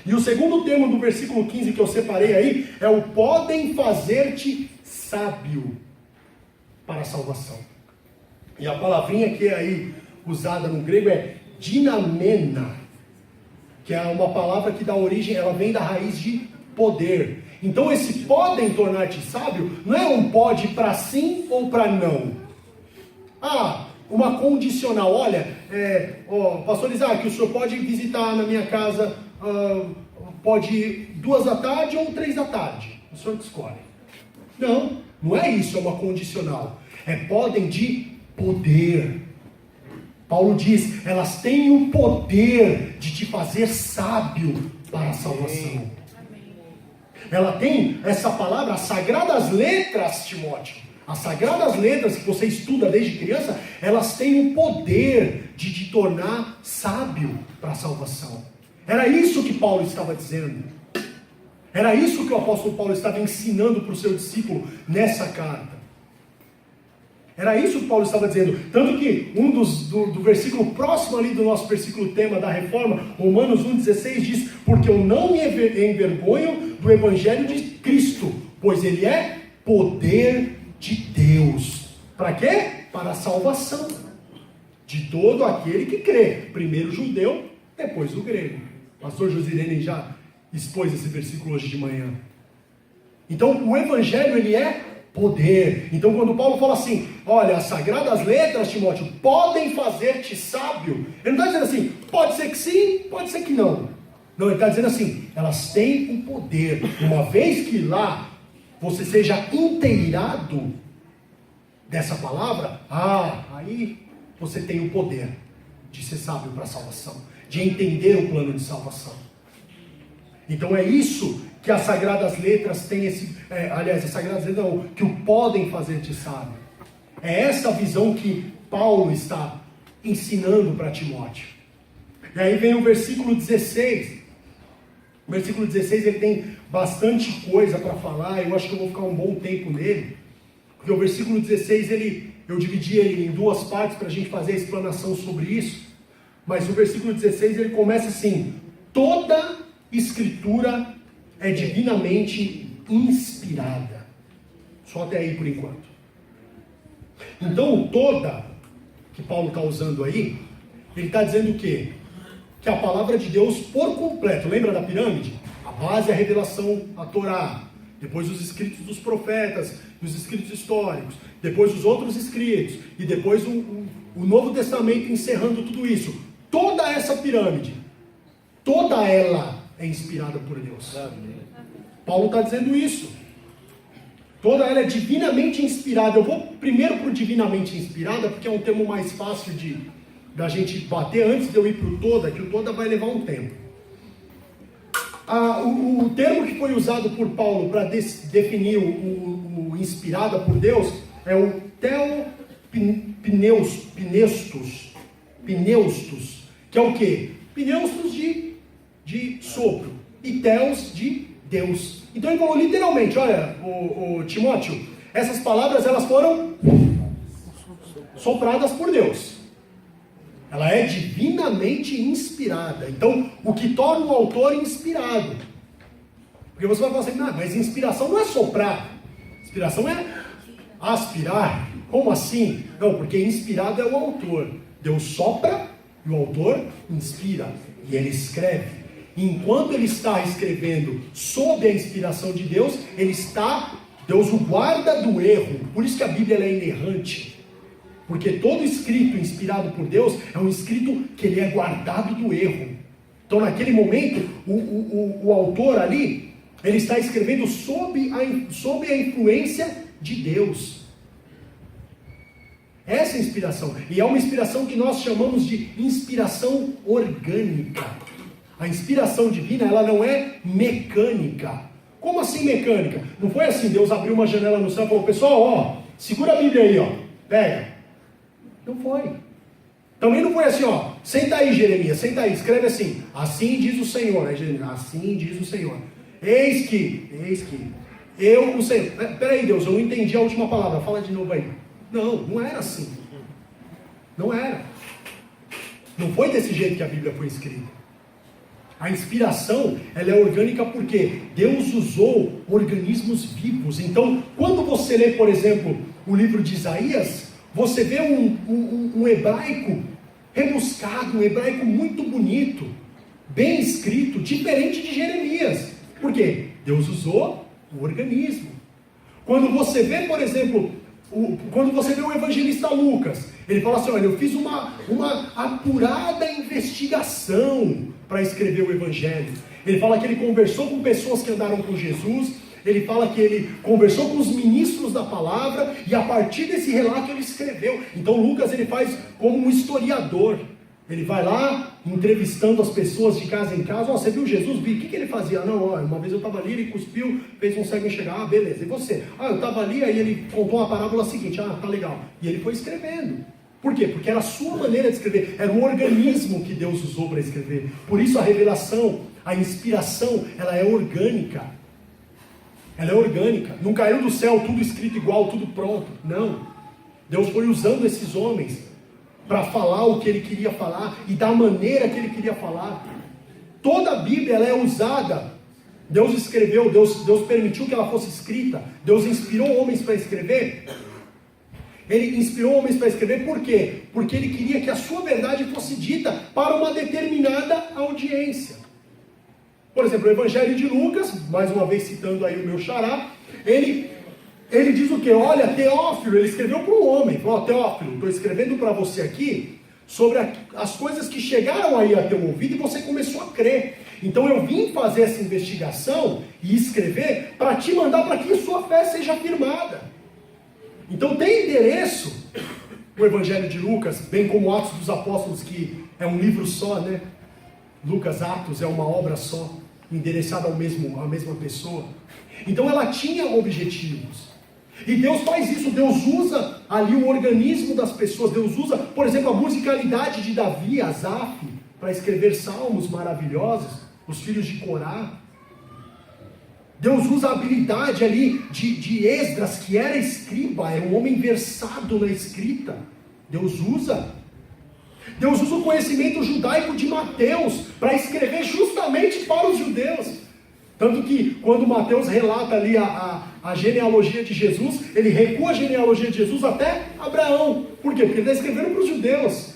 E o segundo termo do versículo 15 que eu separei aí é o podem fazer-te sábio para a salvação. E a palavrinha que é aí usada no grego é dinamena, que é uma palavra que dá origem, ela vem da raiz de poder. Então esse podem tornar-te sábio não é um pode para sim ou para não. Uma condicional. Olha, pastor Isaac, o senhor pode visitar na minha casa, pode ir 2 da tarde ou 3 da tarde. O senhor que escolhe. Não é isso, é uma condicional. É podem de poder. Paulo diz, elas têm o poder de te fazer sábio para a salvação. Ela tem essa palavra, as sagradas letras, Timóteo. As sagradas letras que você estuda desde criança, elas têm o poder de te tornar sábio para a salvação. Era isso que Paulo estava dizendo. Era isso que o apóstolo Paulo estava ensinando para o seu discípulo nessa carta. Era isso que Paulo estava dizendo. Tanto que do versículo próximo ali do nosso versículo tema da reforma, Romanos 1,16 diz: porque eu não me envergonho do evangelho de Cristo, pois ele é poder de Deus. Para quê? Para a salvação de todo aquele que crê. Primeiro o judeu, depois o grego. O pastor Josilene já expôs esse versículo hoje de manhã. Então o evangelho, ele é poder. Então quando Paulo fala assim, olha, as sagradas letras, Timóteo, podem fazer-te sábio, ele não está dizendo assim, pode ser que sim, pode ser que não. Não, ele está dizendo assim, elas têm um poder. Uma vez que lá você seja inteirado dessa palavra, aí você tem o poder de ser sábio para a salvação, de entender o plano de salvação. Então é isso que as sagradas letras têm as sagradas letras não, que o podem fazer-te sábio. É essa visão que Paulo está ensinando para Timóteo. E aí vem o versículo 16. O versículo 16 ele tem bastante coisa para falar. Eu acho que eu vou ficar um bom tempo nele, porque o versículo 16 eu dividi ele em 2 partes para a gente fazer a explanação sobre isso. Mas o versículo 16 ele começa assim: toda escritura é divinamente inspirada. Só até aí por enquanto. Então o toda que Paulo está usando aí, ele está dizendo o quê? Que a palavra de Deus por completo, lembra da pirâmide? A base é a revelação, a Torá, depois os escritos dos profetas, os escritos históricos, depois os outros escritos, e depois o Novo Testamento encerrando tudo isso. Toda essa pirâmide, toda ela é inspirada por Deus. Paulo está dizendo isso. Toda ela é divinamente inspirada. Eu vou primeiro para o divinamente inspirada, porque é um termo mais fácil da gente bater antes de eu ir para o toda, que o toda vai levar um tempo. O termo que foi usado por Paulo para definir o inspirada por Deus é o pneustos, que é o quê? Pneustos de sopro e teos de Deus. Então ele falou literalmente, olha, o Timóteo, essas palavras elas foram sopradas por Deus. Ela é divinamente inspirada. Então, o que torna o autor inspirado? Porque você vai falar assim, mas inspiração não é soprar. Inspiração é aspirar. Como assim? Não, porque inspirado é o autor. Deus sopra e o autor inspira. E ele escreve. E enquanto ele está escrevendo sob a inspiração de Deus, Deus o guarda do erro. Por isso que a Bíblia é inerrante. Porque todo escrito inspirado por Deus é um escrito que ele é guardado do erro. Então naquele momento, o autor ali, ele está escrevendo sob a influência de Deus. Essa é a inspiração. E é uma inspiração que nós chamamos de inspiração orgânica. A inspiração divina, ela não é mecânica. Como assim mecânica? Não foi assim, Deus abriu uma janela no céu e falou, pessoal, segura a Bíblia aí, pega. Não foi. Também não foi assim, ó, senta aí, Jeremias, senta aí, escreve assim diz o Senhor, aí Jeremias, assim diz o Senhor, eis que, eu, o Senhor, peraí Deus, eu não entendi a última palavra, fala de novo aí. Não era assim, não era, não foi desse jeito que a Bíblia foi escrita. A inspiração, ela é orgânica porque Deus usou organismos vivos. Então, quando você lê, por exemplo, o livro de Isaías, você vê um hebraico rebuscado, um hebraico muito bonito, bem escrito, diferente de Jeremias. Por quê? Deus usou o organismo. Quando você vê, por exemplo, quando você vê o evangelista Lucas, ele fala assim, olha, eu fiz uma apurada investigação para escrever o evangelho. Ele fala que ele conversou com pessoas que andaram com Jesus, ele fala que ele conversou com os ministros da palavra, e a partir desse relato ele escreveu. Então Lucas, ele faz como um historiador. Ele vai lá, entrevistando as pessoas de casa em casa. Você viu Jesus? Vi. O que ele fazia? Não, uma vez eu estava ali, ele cuspiu, fez um cego enxergar. Beleza. E você? Eu estava ali, aí ele contou a parábola seguinte. Tá legal. E ele foi escrevendo. Por quê? Porque era a sua maneira de escrever. Era um organismo que Deus usou para escrever. Por isso a revelação, a inspiração, ela é orgânica. Ela é orgânica. Não caiu do céu tudo escrito igual, tudo pronto. Não. Deus foi usando esses homens para falar o que ele queria falar e da maneira que ele queria falar. Toda a Bíblia, ela é usada. Deus escreveu, Deus permitiu que ela fosse escrita. Deus inspirou homens para escrever. Ele inspirou homens para escrever por quê? Porque ele queria que a sua verdade fosse dita para uma determinada audiência. Por exemplo, o Evangelho de Lucas, mais uma vez citando aí o meu xará, ele diz o quê? Olha, Teófilo, ele escreveu para um homem, falou, Teófilo, estou escrevendo para você aqui sobre as coisas que chegaram aí a teu ouvido e você começou a crer. Então eu vim fazer essa investigação e escrever para te mandar para que a sua fé seja firmada. Então tem endereço o Evangelho de Lucas, bem como Atos dos Apóstolos, que é um livro só, né? Lucas, Atos é uma obra só, endereçada à mesma pessoa. Então ela tinha objetivos. E Deus faz isso, Deus usa ali o organismo das pessoas. Deus usa, por exemplo, a musicalidade de Davi, Asaf, para escrever salmos maravilhosos, os filhos de Corá. Deus usa a habilidade ali de Esdras, que era escriba, era um homem versado na escrita. Deus usa o conhecimento judaico de Mateus para escrever justamente para os judeus. Tanto que quando Mateus relata ali a genealogia de Jesus, ele recua a genealogia de Jesus até Abraão. Por quê? Porque ele está escrevendo para os judeus.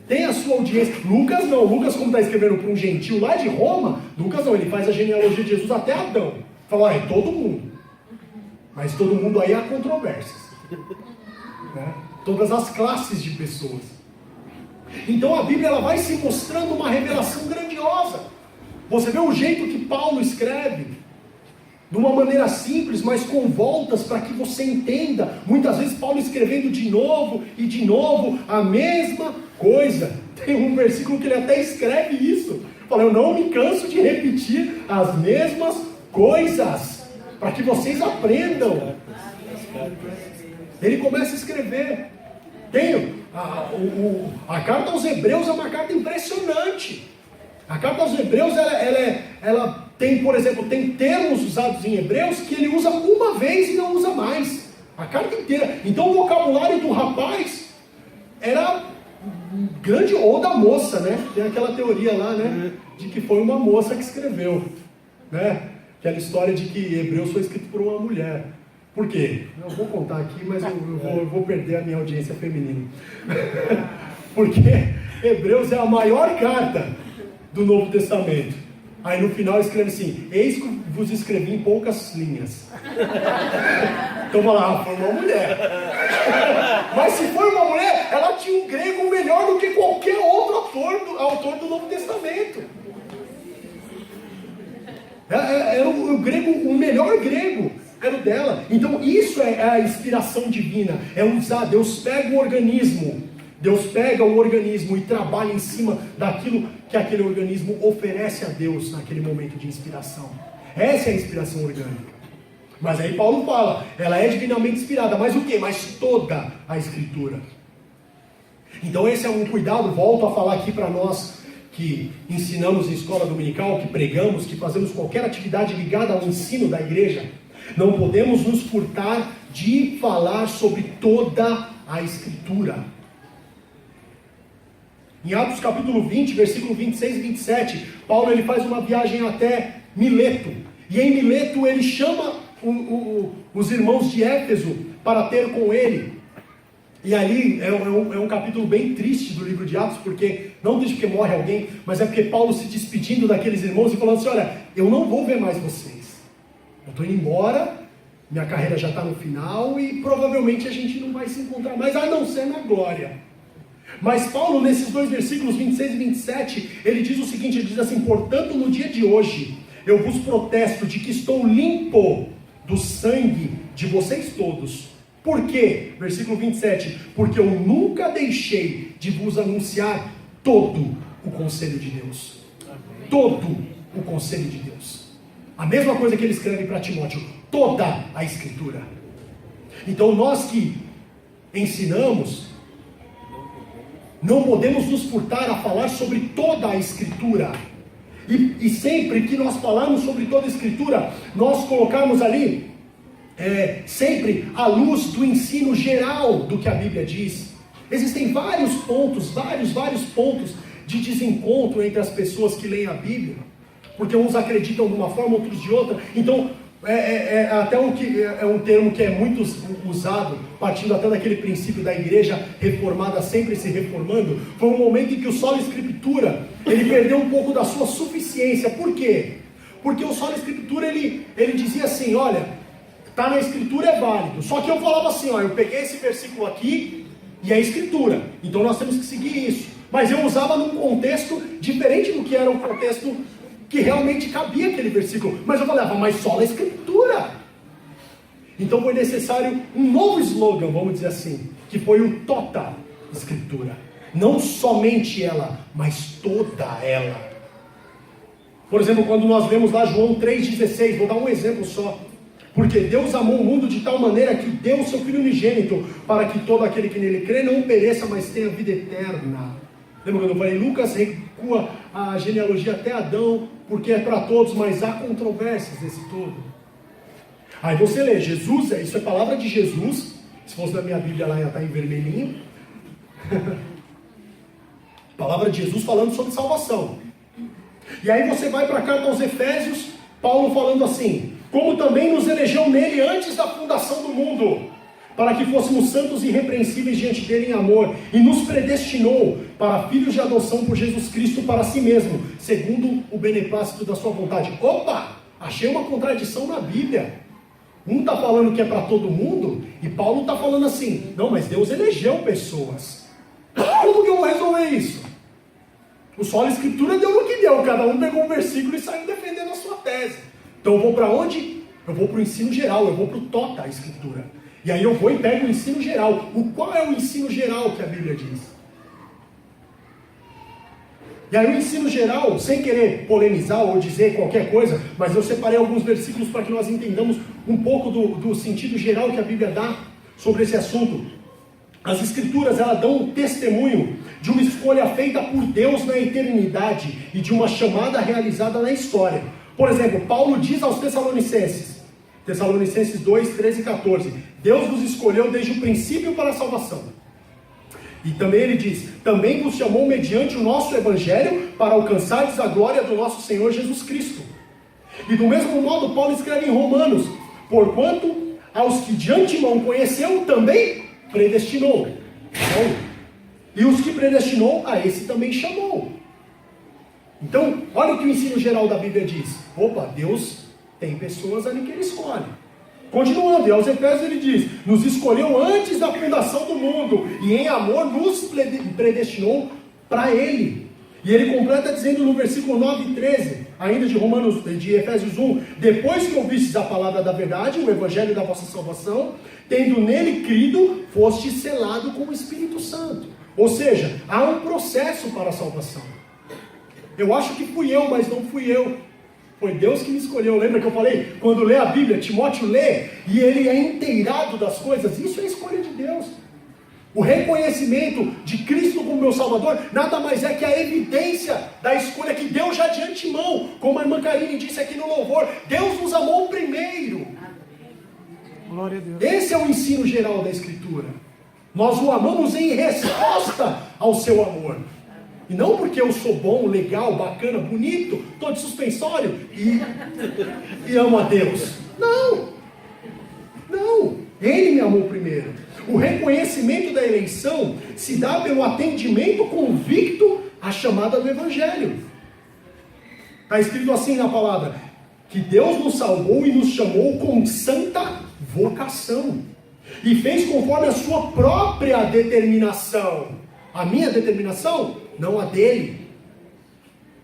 Tem a sua audiência. Lucas não. Lucas, como está escrevendo para um gentil lá de Roma, Lucas não, ele faz a genealogia de Jesus até Adão. Fala, olha, todo mundo. Mas todo mundo aí há controvérsias. Né? Todas as classes de pessoas. Então a Bíblia, ela vai se mostrando uma revelação grandiosa. Você vê o jeito que Paulo escreve, de uma maneira simples, mas com voltas para que você entenda. Muitas vezes Paulo escrevendo de novo e de novo a mesma coisa. Tem um versículo que ele até escreve isso. Fala, eu não me canso de repetir as mesmas coisas, para que vocês aprendam. Ele começa a escrever. Tem a carta aos Hebreus, é uma carta impressionante. A carta aos Hebreus, ela tem, por exemplo, tem termos usados em Hebreus que ele usa uma vez e não usa mais. A carta inteira. Então o vocabulário do rapaz era grande, ou da moça, né? Tem aquela teoria lá, né? De que foi uma moça que escreveu, né? Aquela história de que Hebreus foi escrito por uma mulher. Por quê? Eu vou contar aqui, mas eu vou perder a minha audiência feminina. Porque Hebreus é a maior carta do Novo Testamento. Aí no final escreve assim, eis que vos escrevi em poucas linhas. Então vai lá, foi uma mulher. Mas se foi uma mulher, ela tinha um grego melhor do que qualquer outro autor do Novo Testamento. Era o grego, o melhor grego era o dela. Então isso é a inspiração divina, é usar, Deus pega o organismo e trabalha em cima daquilo que aquele organismo oferece a Deus naquele momento de inspiração. Essa é a inspiração orgânica. Mas aí Paulo fala, ela é divinamente inspirada, mas o quê? Mas toda a Escritura. Então esse é um cuidado, volto a falar aqui para nós que ensinamos em escola dominical, que pregamos, que fazemos qualquer atividade ligada ao ensino da igreja. Não podemos nos furtar de falar sobre toda a Escritura. Em Atos capítulo 20, versículo 26 e 27, Paulo ele faz uma viagem até Mileto. E em Mileto ele chama os irmãos de Éfeso para ter com ele. E ali é um capítulo bem triste do livro de Atos, porque não diz porque morre alguém, mas é porque Paulo se despedindo daqueles irmãos e falando assim: olha, eu não vou ver mais vocês. Eu estou indo embora, minha carreira já está no final e provavelmente a gente não vai se encontrar mais, a não ser na glória. Mas Paulo, nesses dois versículos 26 e 27, ele diz o seguinte, ele diz assim: portanto, no dia de hoje, eu vos protesto de que estou limpo do sangue de vocês todos. Por quê? Versículo 27, porque eu nunca deixei de vos anunciar todo o conselho de Deus. Todo o conselho de Deus. A mesma coisa que ele escreve para Timóteo, toda a Escritura. Então nós que ensinamos, não podemos nos furtar a falar sobre toda a Escritura. E sempre que nós falarmos sobre toda a Escritura, nós colocarmos ali sempre à luz do ensino geral do que a Bíblia diz. Existem vários pontos de desencontro entre as pessoas que leem a Bíblia, porque uns acreditam de uma forma, outros de outra. Então até um termo que é muito usado, partindo até daquele princípio da igreja reformada sempre se reformando. Foi um momento em que o solo escritura ele perdeu um pouco da sua suficiência. Por quê? Porque o solo escritura ele dizia assim: olha, está na Escritura, é válido. Só que eu falava assim, ó, eu peguei esse versículo aqui e é Escritura, então nós temos que seguir isso. Mas eu usava num contexto diferente do que era o contexto que realmente cabia aquele versículo. Mas eu falava, mas só na Escritura. Então foi necessário um novo slogan, vamos dizer assim, que foi o toda Escritura. Não somente ela, mas toda ela. Por exemplo, quando nós lemos lá João 3,16, vou dar um exemplo só. Porque Deus amou o mundo de tal maneira que deu o seu Filho unigênito, para que todo aquele que nele crê não pereça, mas tenha vida eterna. Lembra quando eu falei, Lucas recua a genealogia até Adão, porque é para todos, mas há controvérsias nesse todo. Aí você lê, Jesus, isso é palavra de Jesus, se fosse na minha Bíblia lá ia estar em vermelhinho. Palavra de Jesus falando sobre salvação. E aí você vai para a carta aos Efésios, Paulo falando assim: como também nos elegeu nele antes da fundação do mundo, para que fôssemos santos e irrepreensíveis diante dele em amor, e nos predestinou para filhos de adoção por Jesus Cristo para si mesmo, segundo o beneplácito da sua vontade. Opa! Achei uma contradição na Bíblia. Um está falando que é para todo mundo, e Paulo está falando assim: não, mas Deus elegeu pessoas. Como que eu vou resolver isso? O solo escritura deu no que deu, cada um pegou um versículo e saiu defendendo a sua tese. Então eu vou para onde? Eu vou para o ensino geral, eu vou para o toda a Escritura. E aí eu vou e pego o ensino geral. Qual é o ensino geral que a Bíblia diz? E aí o ensino geral, sem querer polemizar ou dizer qualquer coisa, mas eu separei alguns versículos para que nós entendamos um pouco do sentido geral que a Bíblia dá sobre esse assunto. As Escrituras, elas dão um testemunho de uma escolha feita por Deus na eternidade e de uma chamada realizada na história. Por exemplo, Paulo diz aos Tessalonicenses 2, 13 e 14, Deus vos escolheu desde o princípio para a salvação. E também ele diz, também vos chamou mediante o nosso Evangelho para alcançardes a glória do nosso Senhor Jesus Cristo. E do mesmo modo, Paulo escreve em Romanos, porquanto aos que de antemão conheceu, também predestinou. E os que predestinou, a esse também chamou. Então, olha o que o ensino geral da Bíblia diz. Opa, Deus tem pessoas ali que Ele escolhe. Continuando, e aos Efésios ele diz, nos escolheu antes da fundação do mundo, e em amor nos predestinou para Ele. E ele completa dizendo no versículo 9 e 13, ainda de Efésios 1, depois que ouvistes a palavra da verdade, o evangelho da vossa salvação, tendo nele crido, foste selado com o Espírito Santo. Ou seja, há um processo para a salvação. Eu acho que fui eu, mas não fui eu. Foi Deus que me escolheu. Lembra que eu falei? Quando lê a Bíblia, Timóteo lê, e ele é inteirado das coisas. Isso é a escolha de Deus. O reconhecimento de Cristo como meu Salvador nada mais é que a evidência da escolha que Deus já de antemão, como a irmã Karine disse aqui no louvor, Deus nos amou primeiro. Glória a Deus. Esse é o ensino geral da Escritura. Nós o amamos em resposta ao seu amor. E não porque eu sou bom, legal, bacana, bonito, estou de suspensório e amo a Deus. Não. Não. Ele me amou primeiro. O reconhecimento da eleição se dá pelo atendimento convicto à chamada do Evangelho. Está escrito assim na palavra, que Deus nos salvou e nos chamou com santa vocação. E fez conforme a sua própria determinação. A minha determinação? Não a dele.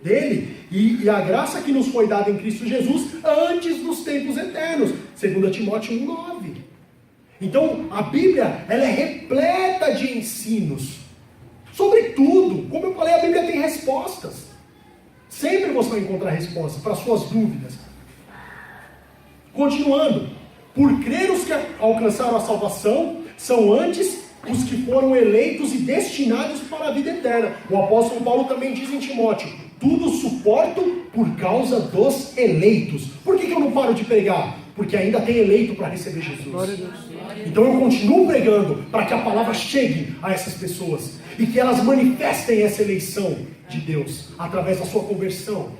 Dele. E a graça que nos foi dada em Cristo Jesus antes dos tempos eternos. 2 Timóteo 1,9. Então, a Bíblia, ela é repleta de ensinos. Sobre tudo. Como eu falei, a Bíblia tem respostas. Sempre você vai encontrar respostas para suas dúvidas. Continuando. Por crer os que alcançaram a salvação, são antes os que foram eleitos e destinados para a vida eterna. O apóstolo Paulo também diz em Timóteo, tudo suporto por causa dos eleitos. Por que eu não paro de pregar? Porque ainda tem eleito para receber Jesus. Glória a Deus. Então eu continuo pregando para que a palavra chegue a essas pessoas e que elas manifestem essa eleição de Deus através da sua conversão.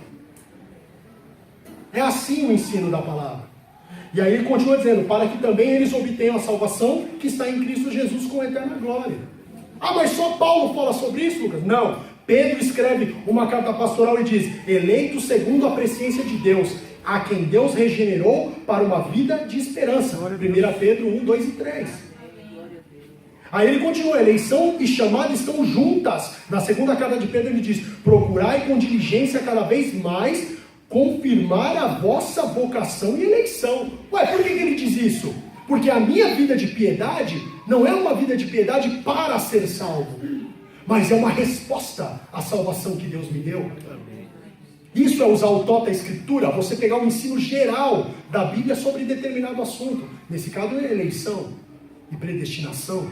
É assim o ensino da palavra. E aí ele continua dizendo, para que também eles obtenham a salvação que está em Cristo Jesus com eterna glória. Ah, mas só Paulo fala sobre isso, Lucas? Não. Pedro escreve uma carta pastoral e diz, eleito segundo a presciência de Deus, a quem Deus regenerou para uma vida de esperança. 1 Pedro 1, 2 e 3. Aí ele continua, eleição e chamada estão juntas. Na segunda carta de Pedro ele diz, procurai com diligência cada vez mais confirmar a vossa vocação e eleição. Ué, por que ele diz isso? Porque a minha vida de piedade não é uma vida de piedade para ser salvo, mas é uma resposta à salvação que Deus me deu. Isso é usar o tota escritura, você pegar o ensino geral da Bíblia sobre determinado assunto. Nesse caso é eleição e predestinação.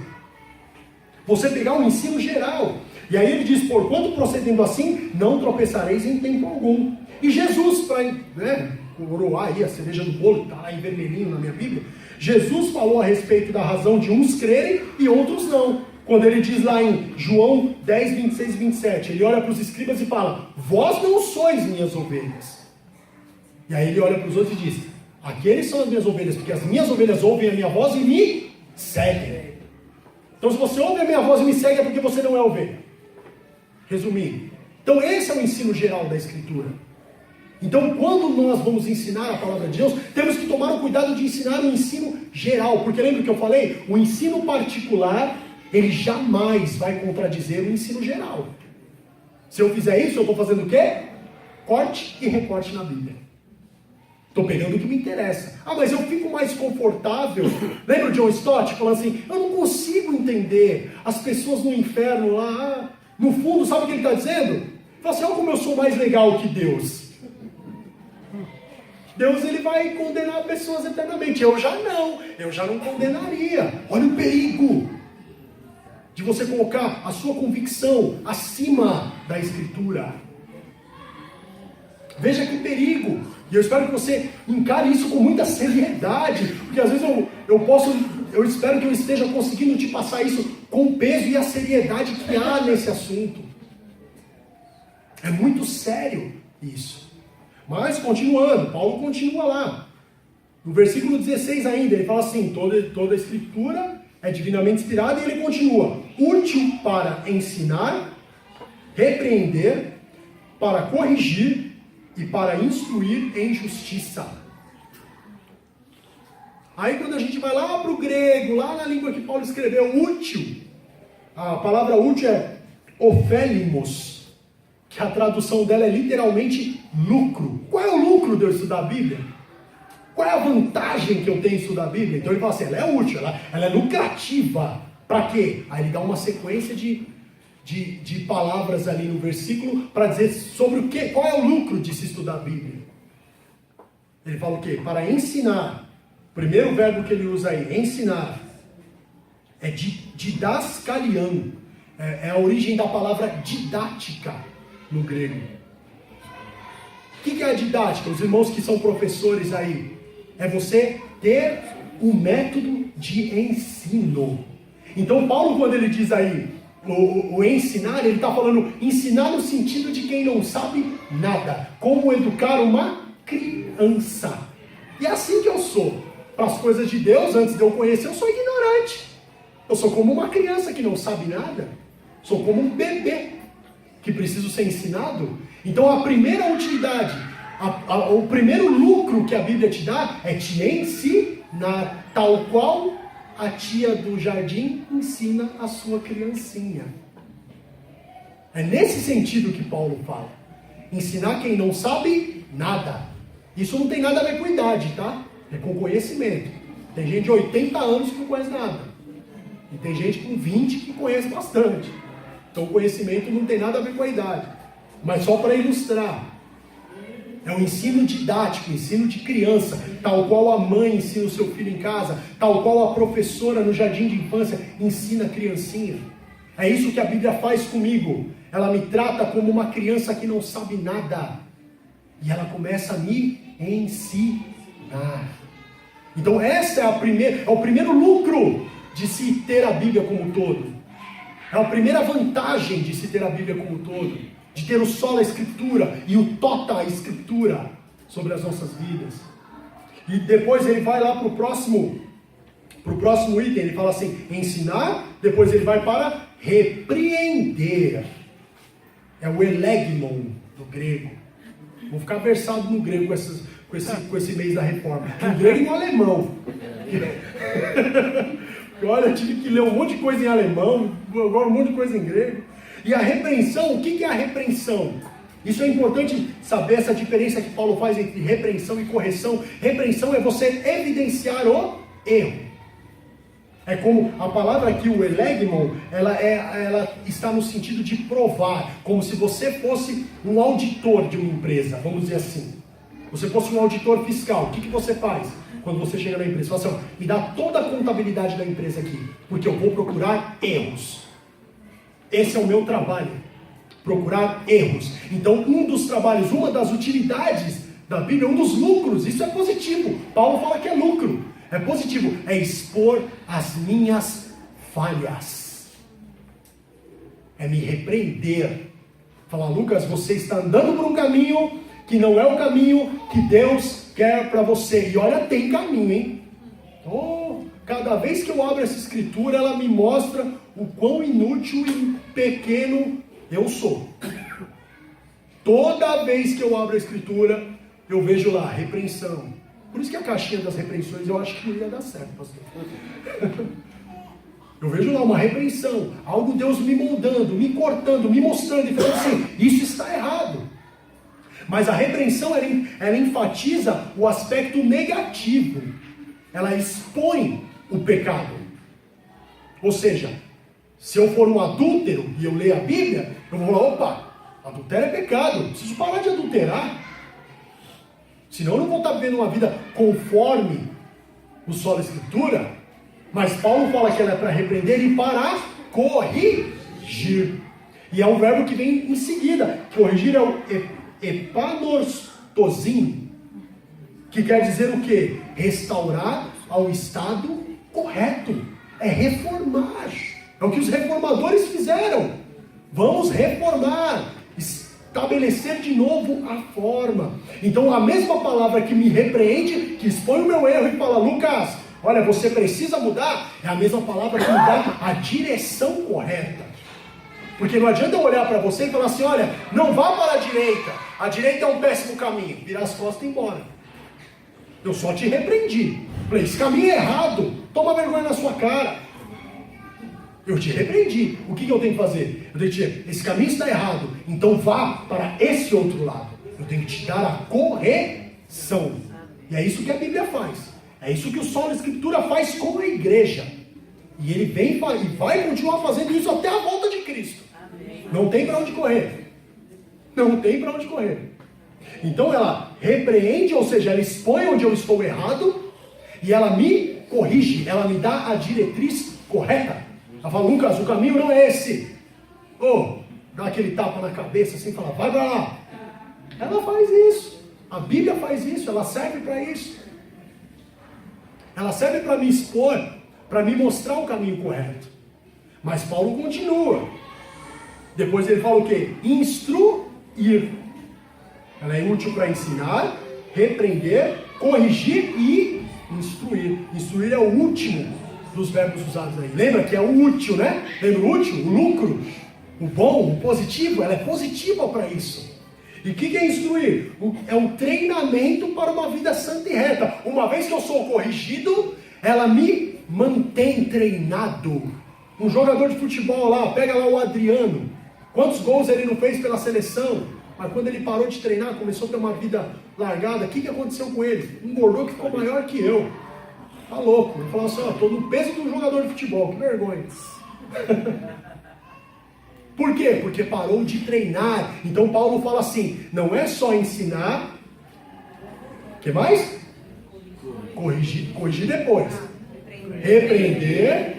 Você pegar o ensino geral. E aí ele diz, porquanto procedendo assim, não tropeçareis em tempo algum. E Jesus, para coroar aí a cereja do bolo, que está lá em vermelhinho na minha Bíblia, Jesus falou a respeito da razão de uns crerem e outros não. Quando ele diz lá em João 10, 26 e 27, ele olha para os escribas e fala, vós não sois minhas ovelhas. E aí ele olha para os outros e diz, aqueles são as minhas ovelhas, porque as minhas ovelhas ouvem a minha voz e me seguem. Então se você ouve a minha voz e me segue é porque você não é ovelha. Resumindo. Então esse é o ensino geral da Escritura. Então quando nós vamos ensinar a palavra de Deus, temos que tomar o cuidado de ensinar o ensino geral. Porque lembra que eu falei? O ensino particular, ele jamais vai contradizer o ensino geral. Se eu fizer isso, eu estou fazendo o quê? Corte e recorte na Bíblia. Estou pegando o que me interessa. Ah, mas eu fico mais confortável. Lembra o John Stott falando assim, eu não consigo entender as pessoas no inferno lá. No fundo, sabe o que ele está dizendo? Ele fala assim, olha como eu sou mais legal que Deus. Deus ele vai condenar pessoas eternamente. Eu já não condenaria. Olha o perigo de você colocar a sua convicção acima da Escritura. Veja que perigo. E eu espero que você encare isso com muita seriedade, porque às vezes eu espero que eu esteja conseguindo te passar isso com o peso e a seriedade que há nesse assunto. É muito sério isso. Mas continuando, Paulo continua lá. No versículo 16 ainda, ele fala assim, toda a Escritura é divinamente inspirada, e ele continua, útil para ensinar, repreender, para corrigir e para instruir em justiça. Aí quando a gente vai lá para o grego, lá na língua que Paulo escreveu, útil, a palavra útil é ofélimos, que a tradução dela é literalmente lucro. Qual é o lucro de eu estudar a Bíblia? Qual é a vantagem que eu tenho em estudar a Bíblia? Então ele fala assim, ela é útil, ela é lucrativa. Para quê? Aí ele dá uma sequência de palavras ali no versículo para dizer sobre o que, qual é o lucro de se estudar a Bíblia. Ele fala o quê? Para ensinar. O primeiro verbo que ele usa aí, ensinar. É didaskalian. É a origem da palavra didática no grego. O que é a didática? Os irmãos que são professores aí. É você ter um método de ensino. Então Paulo, quando ele diz aí o ensinar, ele está falando ensinar no sentido de quem não sabe nada. Como educar uma criança. E é assim que eu sou. Para as coisas de Deus, antes de eu conhecer, eu sou ignorante. Eu sou como uma criança que não sabe nada. Sou como um bebê que precisa ser ensinado. Então a primeira utilidade, o primeiro lucro que a Bíblia te dá é te ensinar, tal qual a tia do jardim ensina a sua criancinha. É nesse sentido que Paulo fala. Ensinar quem não sabe nada. Isso não tem nada a ver com idade, tá? É com conhecimento. Tem gente de 80 anos que não conhece nada. E tem gente com 20 que conhece bastante. Então o conhecimento não tem nada a ver com a idade. Mas só para ilustrar. É um ensino didático, ensino de criança, tal qual a mãe ensina o seu filho em casa, tal qual a professora no jardim de infância ensina a criancinha. É isso que a Bíblia faz comigo. Ela me trata como uma criança que não sabe nada. E ela começa a me ensinar. Então essa é o primeiro lucro de se ter a Bíblia como um todo. É a primeira vantagem de se ter a Bíblia como um todo. De ter o sola escritura e o tota escritura sobre as nossas vidas. E depois ele vai lá para o próximo item, ele fala assim, ensinar, depois ele vai para repreender. É o elegmon do grego. Vou ficar versado no grego com esse mês da reforma. No grego e no alemão. Olha, eu tive que ler um monte de coisa em alemão, agora um monte de coisa em grego. E a repreensão, o que é a repreensão? Isso é importante saber essa diferença que Paulo faz entre repreensão e correção. Repreensão é você evidenciar o erro. É como a palavra aqui, o elegmon, ela está no sentido de provar, como se você fosse um auditor de uma empresa, vamos dizer assim. Você fosse um auditor fiscal, o que você faz quando você chega na empresa? Você fala assim, me dá toda a contabilidade da empresa aqui, porque eu vou procurar erros. Esse é o meu trabalho, procurar erros. Então, um dos trabalhos, uma das utilidades da Bíblia, um dos lucros, isso é positivo. Paulo fala que é lucro, é positivo, é expor as minhas falhas. É me repreender. Falar, Lucas, você está andando por um caminho que não é o caminho que Deus quer para você. E olha, tem caminho, hein? Oh, cada vez que eu abro essa escritura, ela me mostra o quão inútil e pequeno eu sou. Toda vez que eu abro a escritura, eu vejo lá, repreensão. Por isso que a caixinha das repreensões eu acho que não ia dar certo, pastor. Eu vejo lá uma repreensão, algo Deus me moldando, me cortando, me mostrando e falando assim, isso está errado. Mas a repreensão, ela enfatiza o aspecto negativo. Ela expõe o pecado. Ou seja, se eu for um adúltero e eu ler a Bíblia, eu vou falar, opa, adultério é pecado, eu preciso parar de adulterar. Senão eu não vou estar vivendo uma vida conforme o sola escritura. Mas Paulo fala que ela é para repreender e para corrigir. E é um verbo que vem em seguida. Corrigir é o epanortosim, que quer dizer o quê? Restaurar ao estado correto. É reformar. É o que os reformadores fizeram. Vamos reformar, estabelecer de novo a forma. Então a mesma palavra que me repreende, que expõe o meu erro e fala, Lucas, olha, você precisa mudar, é a mesma palavra que me dá a direção correta. Porque não adianta eu olhar para você e falar assim, olha, não vá para a direita é um péssimo caminho, virar as costas e ir embora. Eu só te repreendi. Falei, esse caminho é errado, toma vergonha na sua cara. Eu te repreendi. O que eu tenho que fazer? Eu tenho que dizer, esse caminho está errado, então vá para esse outro lado. Eu tenho que te dar a correção. E é isso que a Bíblia faz. É isso que o sola escritura faz com a igreja. E ele vem e vai continuar fazendo isso até a volta de Cristo. Amém. Não tem para onde correr. Não tem para onde correr. Então ela repreende, ou seja, ela expõe onde eu estou errado, e ela me corrige, ela me dá a diretriz correta. Ela fala, Lucas, o caminho não é esse. Dá aquele tapa na cabeça assim, fala, vai para lá. Ela faz isso. A Bíblia faz isso, ela serve para isso. Ela serve para me expor, para me mostrar o caminho correto. Mas Paulo continua. Depois ele fala o quê? Instruir. Ela é útil para ensinar, repreender, corrigir e instruir. Instruir é o último dos verbos usados aí. Lembra que é o útil, né? Lembra o útil? O lucro, o bom, o positivo. Ela é positiva para isso. E o que é instruir? É um treinamento para uma vida santa e reta. Uma vez que eu sou corrigido, ela me mantém treinado. Um jogador de futebol lá, pega lá o Adriano. Quantos gols ele não fez pela seleção? Mas quando ele parou de treinar, começou a ter uma vida largada, o que aconteceu com ele? Engordou, que ficou maior que eu. Tá louco. Ele falou assim, tô no peso de um jogador de futebol, que vergonha. Por quê? Porque parou de treinar. Então Paulo fala assim, não é só ensinar, o que mais? Corrigir depois. Repreender,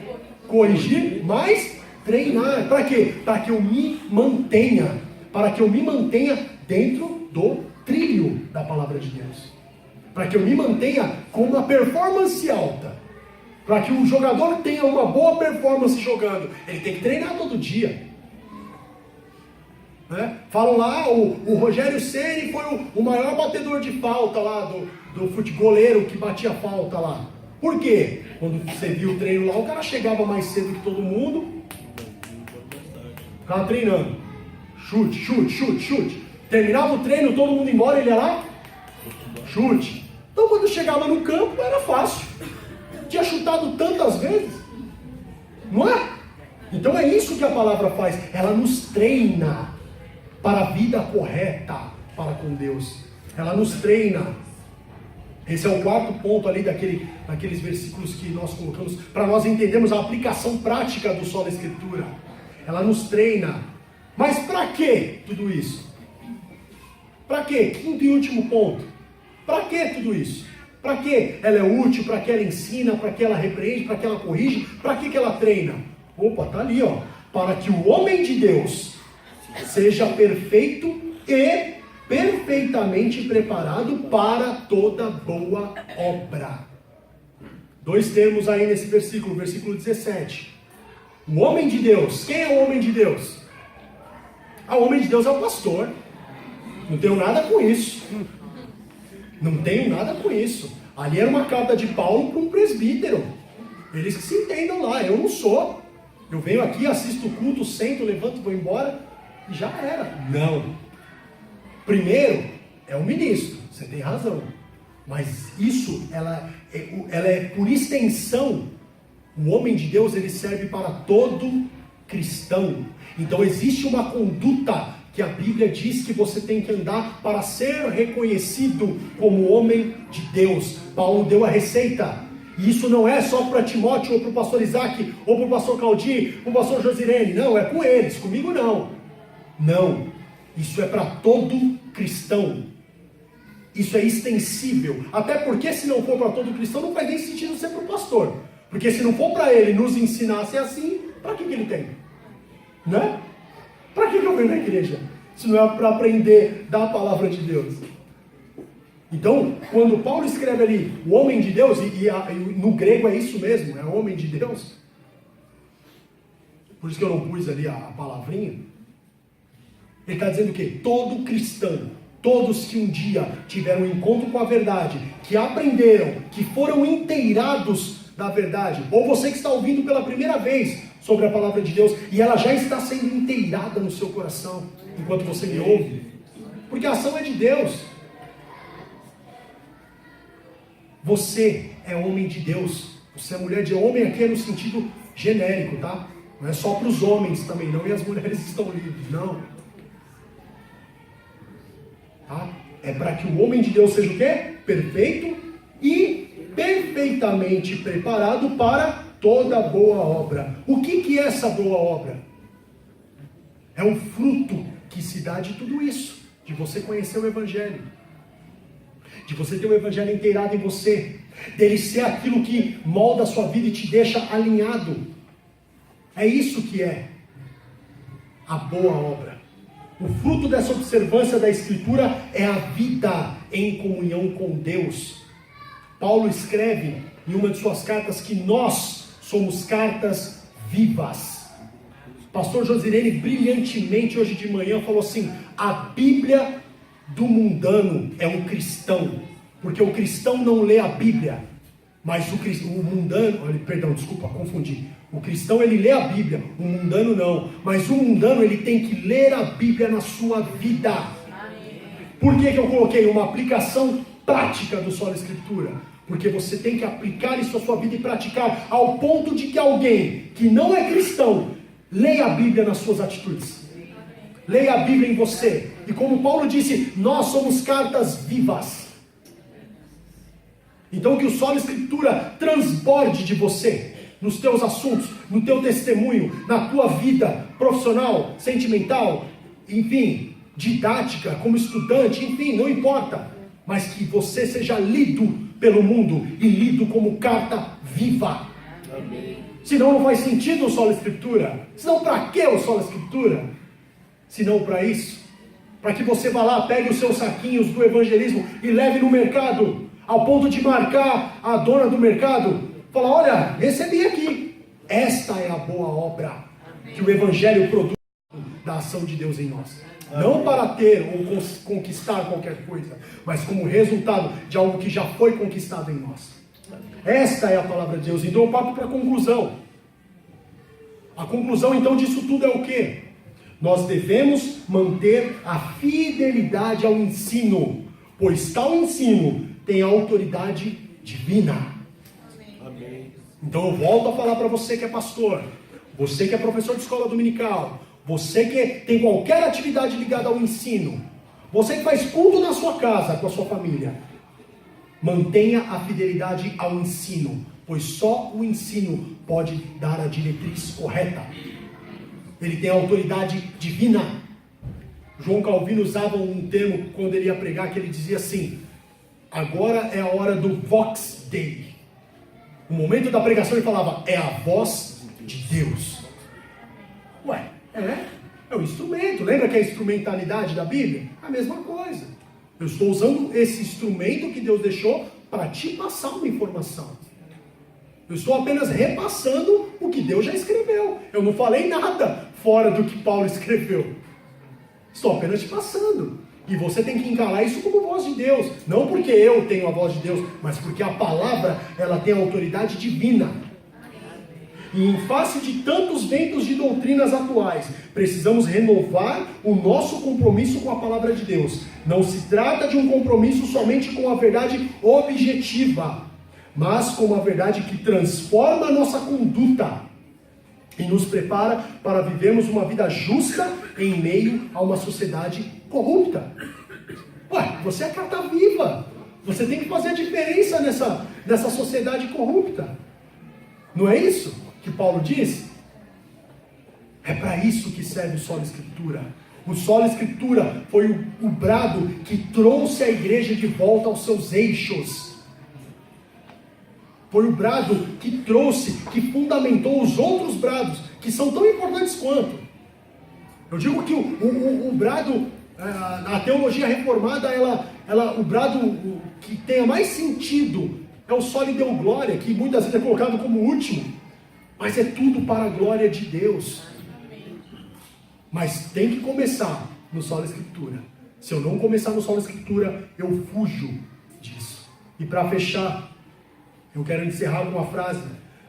corrigir, mas treinar. Para quê? Para que eu me mantenha. Para que eu me mantenha dentro do trilho da palavra de Deus. Para que eu me mantenha com uma performance alta. Para que o jogador tenha uma boa performance jogando. Ele tem que treinar todo dia. Falam lá, o Rogério Ceni foi o maior batedor de falta lá do futegoleiro que batia falta lá. Por quê? Quando você viu o treino lá, o cara chegava mais cedo que todo mundo, ficava treinando. Chute. Terminava o treino, todo mundo embora, ele ia lá, chute. Então quando chegava no campo, era fácil. Tinha chutado tantas vezes. Não é? Então é isso que a palavra faz. Ela nos treina para a vida correta para com Deus. Ela nos treina. Esse é o quarto ponto ali daqueles versículos que nós colocamos, para nós entendermos a aplicação prática do Sola Escritura. Ela nos treina. Mas para que tudo isso? Para que? Quinto e último ponto. Para que tudo isso? Para que ela é útil? Para que ela ensina? Para que ela repreende? Para que ela corrige? Para que ela treina? Opa, tá ali, ó. Para que o homem de Deus seja perfeito e perfeitamente preparado para toda boa obra. Dois termos aí nesse versículo, versículo 17. O homem de Deus. Quem é o homem de Deus? O homem de Deus é o pastor. Não tenho nada com isso. Não tenho nada com isso. Ali era uma carta de Paulo para um presbítero. Eles que se entendam lá. Eu não sou. Eu venho aqui, assisto o culto, sento, levanto, vou embora e já era. Não. Primeiro é o ministro. Você tem razão. Mas isso, ela é por extensão. O homem de Deus, ele serve para todo cristão. Então existe uma conduta que a Bíblia diz que você tem que andar para ser reconhecido como homem de Deus. Paulo deu a receita. E isso não é só para Timóteo, ou para o pastor Isaac, ou para o pastor Claudir, para o pastor Josirene. Não, é com eles, comigo não. Não, isso é para todo cristão. Isso é extensível. Até porque se não for para todo cristão, não faz nem sentido ser para o pastor. Porque se não for para ele nos ensinar a ser assim, para que ele tem? Né? Para que eu venho na igreja? Se não é para aprender da palavra de Deus. Então, quando Paulo escreve ali, o homem de Deus, e no grego é isso mesmo, é homem de Deus. Por isso que eu não pus ali a palavrinha. Ele está dizendo o quê? Todo cristão, todos que um dia tiveram um encontro com a verdade, que aprenderam, que foram inteirados da verdade, ou você que está ouvindo pela primeira vez sobre a palavra de Deus, e ela já está sendo inteirada no seu coração, enquanto você me ouve, porque a ação é de Deus. Você é homem de Deus, você é mulher de homem, aqui é no sentido genérico, tá? Não é só para os homens também, não, e as mulheres estão livres, não. Tá? É para que o homem de Deus seja o quê? Perfeito e perfeitamente preparado para toda boa obra. O que é essa boa obra? É um fruto que se dá de tudo isso, de você conhecer o Evangelho, de você ter o Evangelho inteirado em você, dele ser aquilo que molda a sua vida e te deixa alinhado É isso que é a boa obra. O fruto dessa observância da Escritura é a vida em comunhão com Deus. Paulo escreve em uma de suas cartas que nós somos cartas vivas. Pastor Josirene brilhantemente hoje de manhã falou assim: a Bíblia do mundano é um cristão, porque o cristão não lê a Bíblia, mas o mundano, perdão, desculpa, confundi. O cristão ele lê a Bíblia, o mundano não, mas o mundano ele tem que ler a Bíblia na sua vida. Por que eu coloquei uma aplicação prática do Sola Escritura? Porque você tem que aplicar isso à sua vida e praticar ao ponto de que alguém que não é cristão leia a Bíblia nas suas atitudes. Leia a Bíblia em você. E como Paulo disse, nós somos cartas vivas. Então que o Sola Escritura transborde de você, nos teus assuntos, no teu testemunho, na tua vida profissional, sentimental, enfim, didática, como estudante, enfim, não importa. Mas que você seja lido pelo mundo e lido como carta viva. Amém. Senão não faz sentido o Sola Escritura. Senão para que o Sola Escritura? Senão para isso. Para que você vá lá, pegue os seus saquinhos do evangelismo e leve no mercado, ao ponto de marcar a dona do mercado. Fala, olha, recebi aqui. Esta é a boa obra que o Evangelho produz da ação de Deus em nós. Não para ter ou conquistar qualquer coisa, mas como resultado de algo que já foi conquistado em nós. Esta é a palavra de Deus. Então eu parto para a conclusão. A conclusão então disso tudo é o quê? Nós devemos manter a fidelidade ao ensino, pois tal ensino tem autoridade divina. Então eu volto a falar para você que é pastor, você que é professor de escola dominical, você que tem qualquer atividade ligada ao ensino, você que faz culto na sua casa, com a sua família, mantenha a fidelidade ao ensino, pois só o ensino pode dar a diretriz correta. Ele tem a autoridade divina. João Calvino usava um termo quando ele ia pregar, que ele dizia assim: agora é a hora do Vox Dei. No momento da pregação ele falava, é a voz de Deus. Ué, é o instrumento. Lembra que é a instrumentalidade da Bíblia? A mesma coisa. Eu estou usando esse instrumento que Deus deixou para te passar uma informação. Eu estou apenas repassando o que Deus já escreveu. Eu não falei nada fora do que Paulo escreveu. Estou apenas te passando. E você tem que encarar isso como voz de Deus. Não porque eu tenho a voz de Deus, mas porque a palavra, ela tem autoridade divina. E em face de tantos ventos de doutrinas atuais, precisamos renovar o nosso compromisso com a palavra de Deus. Não se trata de um compromisso somente com a verdade objetiva, mas com uma verdade que transforma a nossa conduta e nos prepara para vivermos uma vida justa em meio a uma sociedade corrupta. Ué, você é carta viva. Você tem que fazer a diferença nessa sociedade corrupta. Não é isso que Paulo diz? É para isso que serve o Sola Escritura. O Sola Escritura foi o brado que trouxe a igreja de volta aos seus eixos. Foi o brado que trouxe, que fundamentou os outros brados, que são tão importantes quanto. Eu digo que o brado, a teologia reformada, o brado que tenha mais sentido é o Soli Deo Glória, que muitas vezes é colocado como último, mas é tudo para a glória de Deus. Mas tem que começar no Sola Escritura. Se eu não começar no Sola Escritura, eu fujo disso. E para fechar, eu quero encerrar com uma frase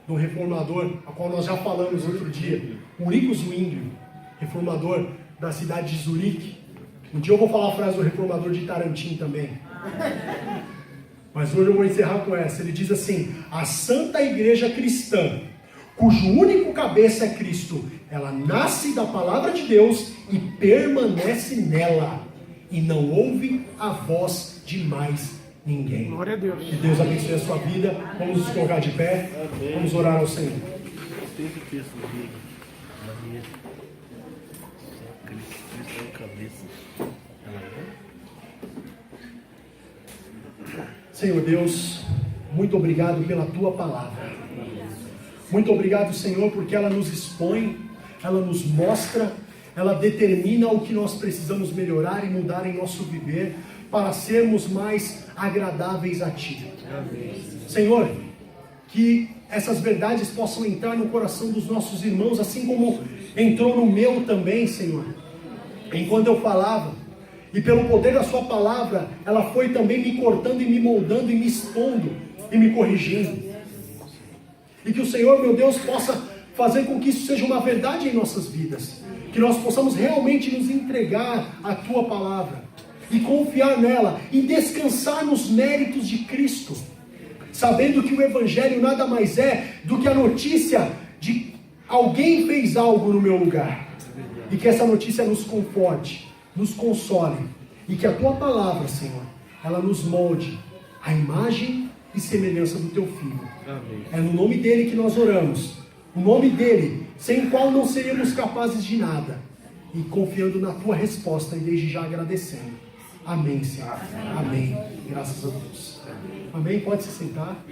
de um reformador, a qual nós já falamos outro dia, Ulrico Zwingli, reformador da cidade de Zurique. Um dia eu vou falar a frase do reformador de Tarantim também. Mas hoje eu vou encerrar com essa. Ele diz assim: a Santa Igreja Cristã, cujo único cabeça é Cristo, ela nasce da palavra de Deus e permanece nela, e não ouve a voz de mais ninguém. Glória a Deus. Que Deus abençoe a sua vida. Vamos nos colocar de pé. Amém. Vamos orar ao Senhor. Tem que ter isso aqui. Cristo é a cabeça. Senhor Deus, muito obrigado pela tua palavra. Muito obrigado, Senhor, porque ela nos expõe, ela nos mostra, ela determina o que nós precisamos melhorar e mudar em nosso viver para sermos mais agradáveis a Ti. Amém. Senhor, que essas verdades possam entrar no coração dos nossos irmãos, assim como entrou no meu também, Senhor. Enquanto eu falava, e pelo poder da Sua palavra, ela foi também me cortando e me moldando e me expondo e me corrigindo. E que o Senhor, meu Deus, possa fazer com que isso seja uma verdade em nossas vidas. Que nós possamos realmente nos entregar à Tua palavra e confiar nela e descansar nos méritos de Cristo, sabendo que o Evangelho nada mais é do que a notícia de alguém fez algo no meu lugar. E que essa notícia nos conforte, nos console, e que a Tua palavra, Senhor, ela nos molde a imagem e semelhança do Teu Filho. Amém. É no nome dele que nós oramos, o nome dele, sem o qual não seríamos capazes de nada, e confiando na Tua resposta e desde já agradecendo. Amém, Senhor. Amém. Graças a Deus. Amém. Pode se sentar.